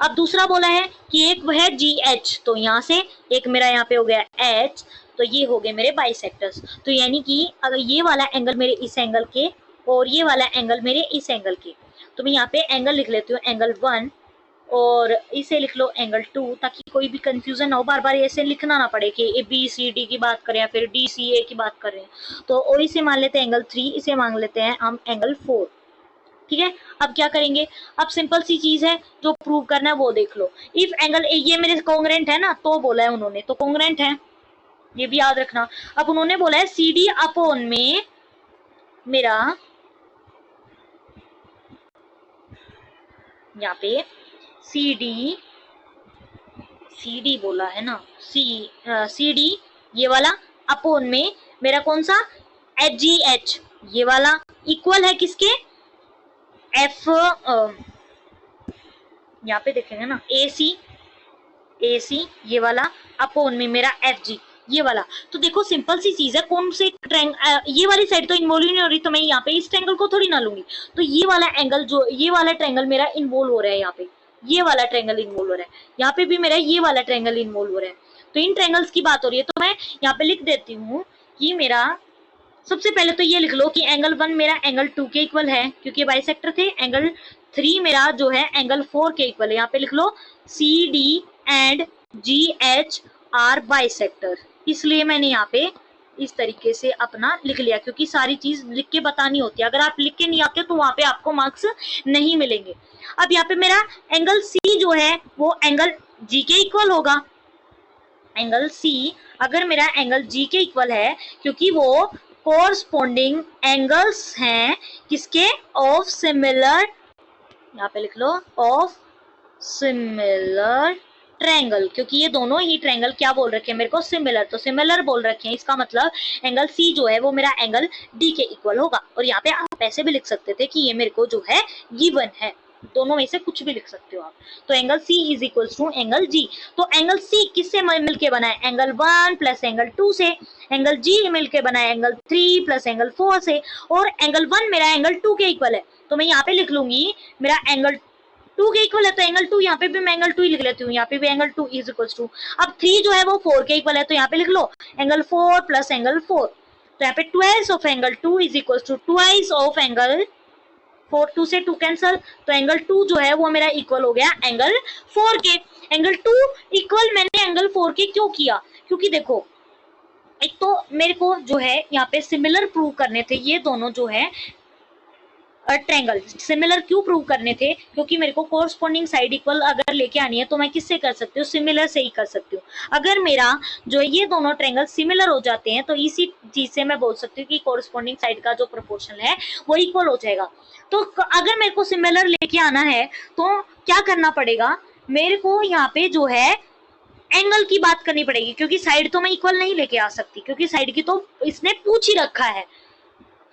अब दूसरा बोला है कि एक है GH, तो यहाँ से एक मेरा यहाँ पे हो गया H, तो ये हो गए मेरे बाइसेक्टर्स। तो यानी कि अगर ये वाला एंगल मेरे इस एंगल के और ये वाला एंगल मेरे इस एंगल के, तो मैं यहाँ पे एंगल लिख लेती हूँ एंगल 1, और इसे लिख लो एंगल 2, ताकि कोई भी कंफ्यूजन ना हो, बार बार ऐसे लिखना ना पड़े कि ABCD की बात करें या फिर DCA की बात करें। तो और इसे मान लेते हैं एंगल 3, इसे मान लेते हैं हम एंगल 4। ठीक है, अब क्या करेंगे, अब सिंपल सी चीज है, जो प्रूव करना है वो देख लो। इफ एंगल ये मेरे कॉन्ग्रुएंट है ना, तो बोला है उन्होंने, तो कॉन्ग्रुएंट है, ये भी याद रखना। अब उन्होंने बोला है CD अपॉन में मेरा यहाँ पे CD बोला है ना, CD ये वाला अपॉन में मेरा कौन सा HGH, ये वाला इक्वल है किसके, F यहाँ पे देखेंगे ना AC ये वाला अपॉन में मेरा FG ये वाला। तो देखो सिंपल सी चीज है, कौन से ये वाली साइड तो इन्वॉल्व नहीं हो रही, तो मैं यहाँ पे इस ट्रायंगल को थोड़ी ना लूंगी। तो ये वाला एंगल, जो ये वाला ट्रायंगल मेरा इन्वॉल्व हो रहा है, यहाँ पे ये वाला ट्रायंगल इन्वॉल्व हो रहा है, यहाँ पे भी मेरा ये वाला ट्रायंगल इन्वॉल्व हो रहा है। तो इन ट्रायंगल्स की बात हो रही है, तो मैं यहाँ पे लिख देती हूँ कि मेरा सबसे पहले तो ये लिख लो कि एंगल 1 मेरा एंगल 2 के इक्वल है, क्योंकि बाइसेक्टर थे। एंगल 3 मेरा जो है एंगल 4 के इक्वल है। यहाँ पे लिख लो CD and GH are bisector, इसलिए मैंने यहाँ पे इस तरीके से अपना लिख लिया, क्योंकि सारी चीज लिख के बतानी होती है। अगर आप लिख के नहीं आते तो वहां पे आपको मार्क्स नहीं मिलेंगे। अब यहाँ पे मेरा एंगल C जो है वो एंगल G के इक्वल होगा। एंगल C अगर मेरा एंगल G के इक्वल है, क्योंकि वो कोरस्पोंडिंग एंगल्स हैं किसके, ऑफ सिमिलर, यहाँ पे लिख लो ऑफ सिमिलर ट्रायंगल, क्योंकि ये दोनों ही ट्रायंगल क्या बोल रखे हैं मेरे को, सिमिलर, तो सिमिलर बोल रखे हैं। इसका मतलब एंगल C जो है वो मेरा एंगल D के इक्वल होगा। और यहाँ पे आप ऐसे भी लिख सकते थे कि ये मेरे को जो है गिवन है, दोनों में से कुछ भी लिख सकते हो आप। तो angle C is equal to angle G। तो एंगल C किससे मिलके बना है, एंगल 1 प्लस एंगल 2 से। एंगल G मिलके बना है एंगल 3 प्लस एंगल 4 से, और एंगल 1 मेरा एंगल 2 के इक्वल है। तो मैं यहाँ पे लिख लूंगी मेरा एंगल टू के इक्वल है तो एंगल टू, यहाँ पे भी मैं एंगल टू ही लिख लेती हूँ, यहाँ पे भी angle two is equal to. अब 3 जो है वो 4 के इक्वल है तो यहाँ पे लिख लो एंगल 4 प्लस एंगल 4, तो यहाँ पे twice of angle 2 is equal to twice of angle 4, 2 से 2 कैंसल, तो एंगल 2 जो है वो मेरा इक्वल हो गया एंगल 4 के। एंगल 2 इक्वल मैंने एंगल 4 के क्यों किया, क्योंकि देखो एक तो मेरे को जो है यहाँ पे सिमिलर प्रूव करने थे, ये दोनों जो है ट्रायंगल सिमिलर क्यों प्रूव करने थे, क्योंकि मेरे को कोरस्पॉन्डिंग साइड इक्वल अगर लेके आनी है तो मैं किससे कर सकती हूँ, सिमिलर से ही कर सकती हूँ। अगर मेरा जो ये दोनों ट्रायंगल सिमिलर हो जाते हैं तो इसी चीज से मैं बोल सकती हूँ कि कोरस्पॉन्डिंग साइड का जो प्रोपोर्शन है वो इक्वल हो जाएगा। तो अगर मेरे को सिमिलर लेके आना है तो क्या करना पड़ेगा, मेरे को यहाँ पे जो है एंगल की बात करनी पड़ेगी, क्योंकि साइड तो मैं इक्वल नहीं लेके आ सकती, क्योंकि साइड की तो इसने पूछ ही रखा है,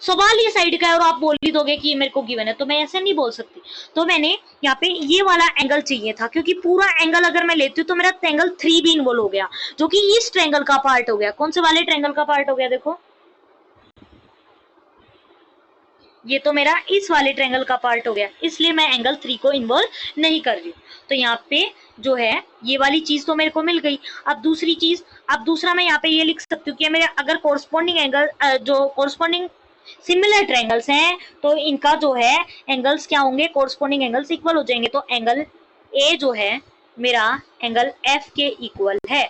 सवाल ये साइड का है और आप बोल ही दोगे कि ये मेरे को गिवन है, तो मैं ऐसे नहीं बोल सकती। तो मैंने यहाँ पे ये वाला एंगल चाहिए था, क्योंकि पूरा एंगल अगर मैं लेती हूँ तो मेरा ट्रायंगल 3 भी इन्वॉल्व हो गया, जो कि इस ट्रायंगल का पार्ट हो गया। कौन से वाले ट्रायंगल का पार्ट हो गया, देखो ये तो मेरा इस वाले ट्रायंगल का पार्ट हो गया, इसलिए मैं एंगल 3 को इन्वॉल्व नहीं कर रही हूँ। तो यहाँ पे जो है ये वाली चीज तो मेरे को मिल गई। अब दूसरी चीज, अब दूसरा मैं यहाँ पे ये लिख सकती हूँ कि मेरे अगर कोरस्पॉन्डिंग एंगल जो कोरस्पॉन्डिंग सिमिलर ट्रायंगल्स हैं तो इनका जो है एंगल्स क्या होंगे, कोरस्पॉन्डिंग एंगल्स इक्वल हो जाएंगे। तो एंगल ए जो है मेरा एंगल एफ के इक्वल है।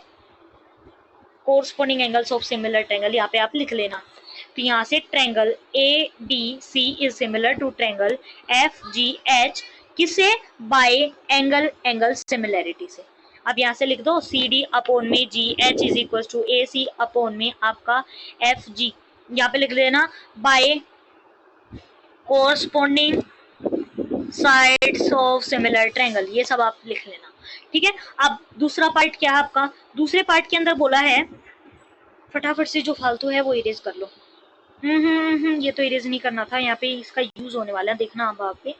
Corresponding angles of similar triangle यहाँ पे आप लिख लेना। तो यहाँ से triangle A D C is similar to triangle F G H, किससे, बाय एंगल एंगल सिमिलैरिटी से। अब यहाँ से लिख दो सी डी अपॉन में G H is equal to A C upon में आपका एफ जी, यहाँ पे लिख लेना by corresponding sides of similar triangle, ये सब आप लिख लेना, ठीक है। अब दूसरा पार्ट क्या है आपका, दूसरे पार्ट के अंदर बोला है, फटाफट से जो फालतू है वो इरेज कर लो। ये तो इरेज नहीं करना था, यहाँ पे इसका यूज होने वाला है, देखना अब आप पे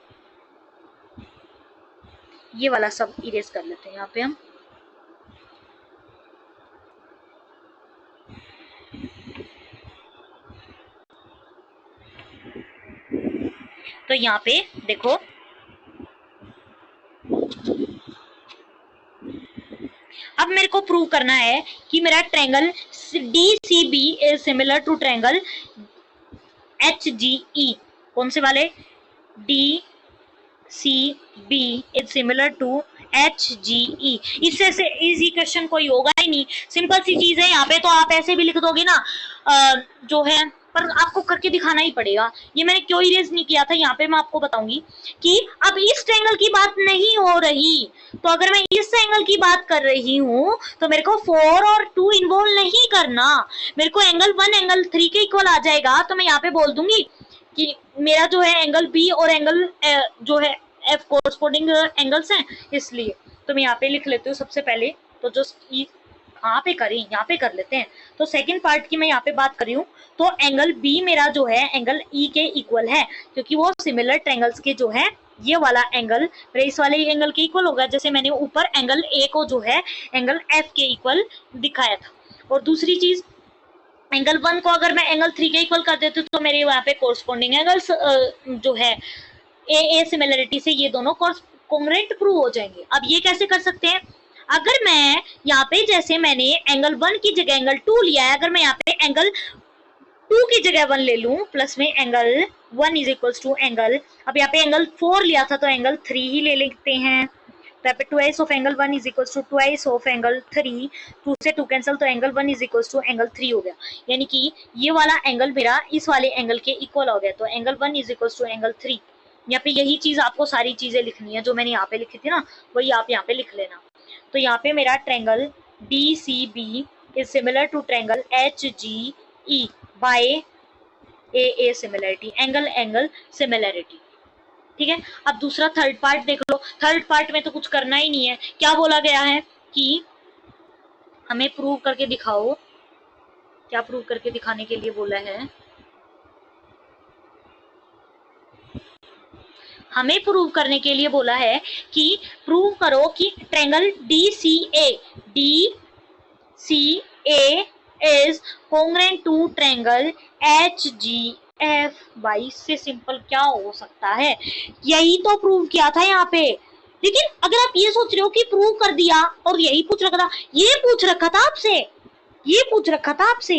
ये वाला सब इरेज कर लेते हैं यहाँ पे हम। तो यहाँ पे देखो अब मेरे को प्रूव करना है कि मेरा triangle DCB is similar to triangle HGE। कौन से वाले, DCB is similar to HGE। इससे से इजी क्वेश्चन कोई होगा ही नहीं, सिंपल सी चीज है। यहाँ पे तो आप ऐसे भी लिख दोगे ना जो है, पर आपको करके दिखाना ही पड़ेगा। ये मैंने क्यों इरेज नहीं किया था, यहाँ पे मैं आपको बताऊंगी कि अब इस ट्रायंगल की बात नहीं हो रही, तो अगर मैं इस एंगल की बात कर रही हूँ तो मेरे को 4 और 2 इन्वॉल्व नहीं करना, मेरे को एंगल 1 एंगल 3 के इक्वल आ जाएगा, तो मैं यहाँ पे बोल दूंगी कि मेरा जो है एंगल बी और एंगल जो है एफ कोरस्पॉन्डिंग एंगल्स हैं, इसलिए तो मैं यहाँ पे लिख लेती हूँ सबसे पहले। तो जो यहाँ पे करें, यहाँ पे कर लेते हैं। तो सेकंड पार्ट की मैं यहाँ पे बात कर रही हूँ, तो एंगल बी मेरा जो है एंगल ई के इक्वल है, क्योंकि वो सिमिलर ट्रायंगल्स के जो है ये वाला एंगल मेरे इस वाले एंगल के इक्वल होगा, जैसे मैंने ऊपर एंगल ए को जो है एंगल एफ के इक्वल दिखाया था। और दूसरी चीज, एंगल 1 को अगर मैं एंगल 3 के इक्वल कर देती हूँ तो मेरे वहां पे कोरस्पॉन्डिंग एंगल्स जो है ए सिमिलरिटी से ये दोनों कॉन्ग्रुएंट प्रूव हो जाएंगे। अब ये कैसे कर सकते हैं, अगर मैं यहाँ पे जैसे मैंने एंगल 1 की जगह एंगल 2 लिया है, अगर मैं यहाँ पे एंगल 2 की जगह 1 ले लूं प्लस में angle 1 is equals to angle, अब यहाँ पे एंगल 4 लिया था तो एंगल 3 ही ले लेते हैं, तो यहाँ पे twice of angle 1 is equals to twice of angle 3, 2 से 2 कैंसिल, तो angle 1 is equals to angle 3 हो गया, यानी कि ये वाला एंगल मेरा इस वाले एंगल के इक्वल हो गया, तो angle 1 is equals to angle 3। यहाँ पे यही चीज आपको सारी चीजें लिखनी है जो मैंने यहाँ पे लिखी थी ना, वही आप यहाँ पे लिख लेना। तो यहाँ पे मेरा triangle DCB is similar to triangle HGE by A similarity, angle angle similarity, ठीक है। अब दूसरा थर्ड पार्ट देख लो, थर्ड पार्ट में तो कुछ करना ही नहीं है, क्या बोला गया है कि हमें प्रूव करके दिखाओ, क्या प्रूव करके दिखाने के लिए बोला है, हमें प्रूव करने के लिए बोला है कि प्रूव करो कि triangle DCA is congruent to triangle HGF। बाई से सिंपल क्या हो सकता है, यही तो प्रूव किया था यहाँ पे, लेकिन अगर आप ये सोच रहे हो कि प्रूव कर दिया और यही पूछ रखा था, ये पूछ रखा था आपसे, ये पूछ रखा था आपसे,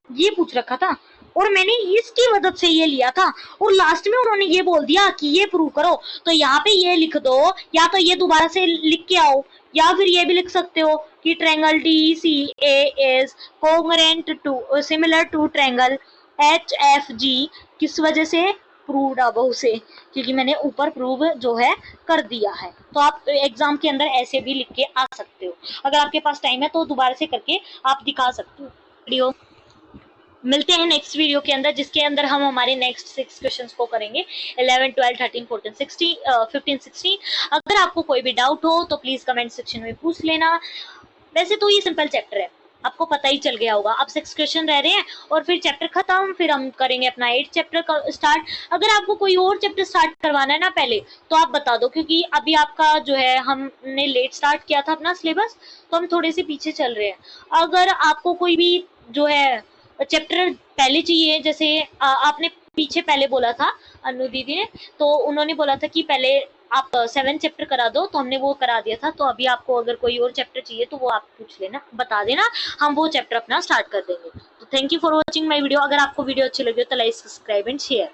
ये पूछ रखा था, और मैंने इसकी मदद से ये लिया था, और लास्ट में उन्होंने ये बोल दिया कि ये प्रूव करो, तो यहाँ पे ये लिख दो, या तो ये दोबारा से लिख के आओ, या फिर ये भी लिख सकते हो कि triangle DCA is congruent to similar to triangle HFG, किस वजह से, प्रूव्ड अबव से, क्योंकि मैंने ऊपर प्रूव जो है कर दिया है। तो आप एग्जाम के अंदर ऐसे भी लिख के आ सकते हो, अगर आपके पास टाइम है तो दोबारा से करके आप दिखा सकते हो। वीडियो मिलते हैं नेक्स्ट वीडियो के अंदर, जिसके अंदर हम हमारे नेक्स्ट 6 क्वेश्चंस को करेंगे, 11, 12, 13, 14, 16, 15, 16। अगर आपको कोई भी डाउट हो तो प्लीज कमेंट सेक्शन में पूछ लेना। वैसे तो ये सिंपल चैप्टर है, आपको पता ही चल गया होगा। अब 6 क्वेश्चन रह रहे हैं और फिर चैप्टर खत्म, फिर हम करेंगे अपना 8 चैप्टर स्टार्ट। अगर आपको कोई और चैप्टर स्टार्ट करवाना है ना पहले, तो आप बता दो, क्योंकि अभी आपका जो है हमने लेट स्टार्ट किया था अपना सिलेबस, तो हम थोड़े से पीछे चल रहे हैं। अगर आपको कोई भी जो है चैप्टर पहले चाहिए, जैसे आपने पीछे पहले बोला था अनु दीदी ने, तो उन्होंने बोला था कि पहले आप 7 चैप्टर करा दो, तो हमने वो करा दिया था। तो अभी आपको अगर कोई और चैप्टर चाहिए तो वो आप पूछ लेना, बता देना, हम वो चैप्टर अपना स्टार्ट कर देंगे। तो thank you for watching my video. अगर आपको वीडियो अच्छी लगी हो तो लाइक, सब्सक्राइब एंड शेयर।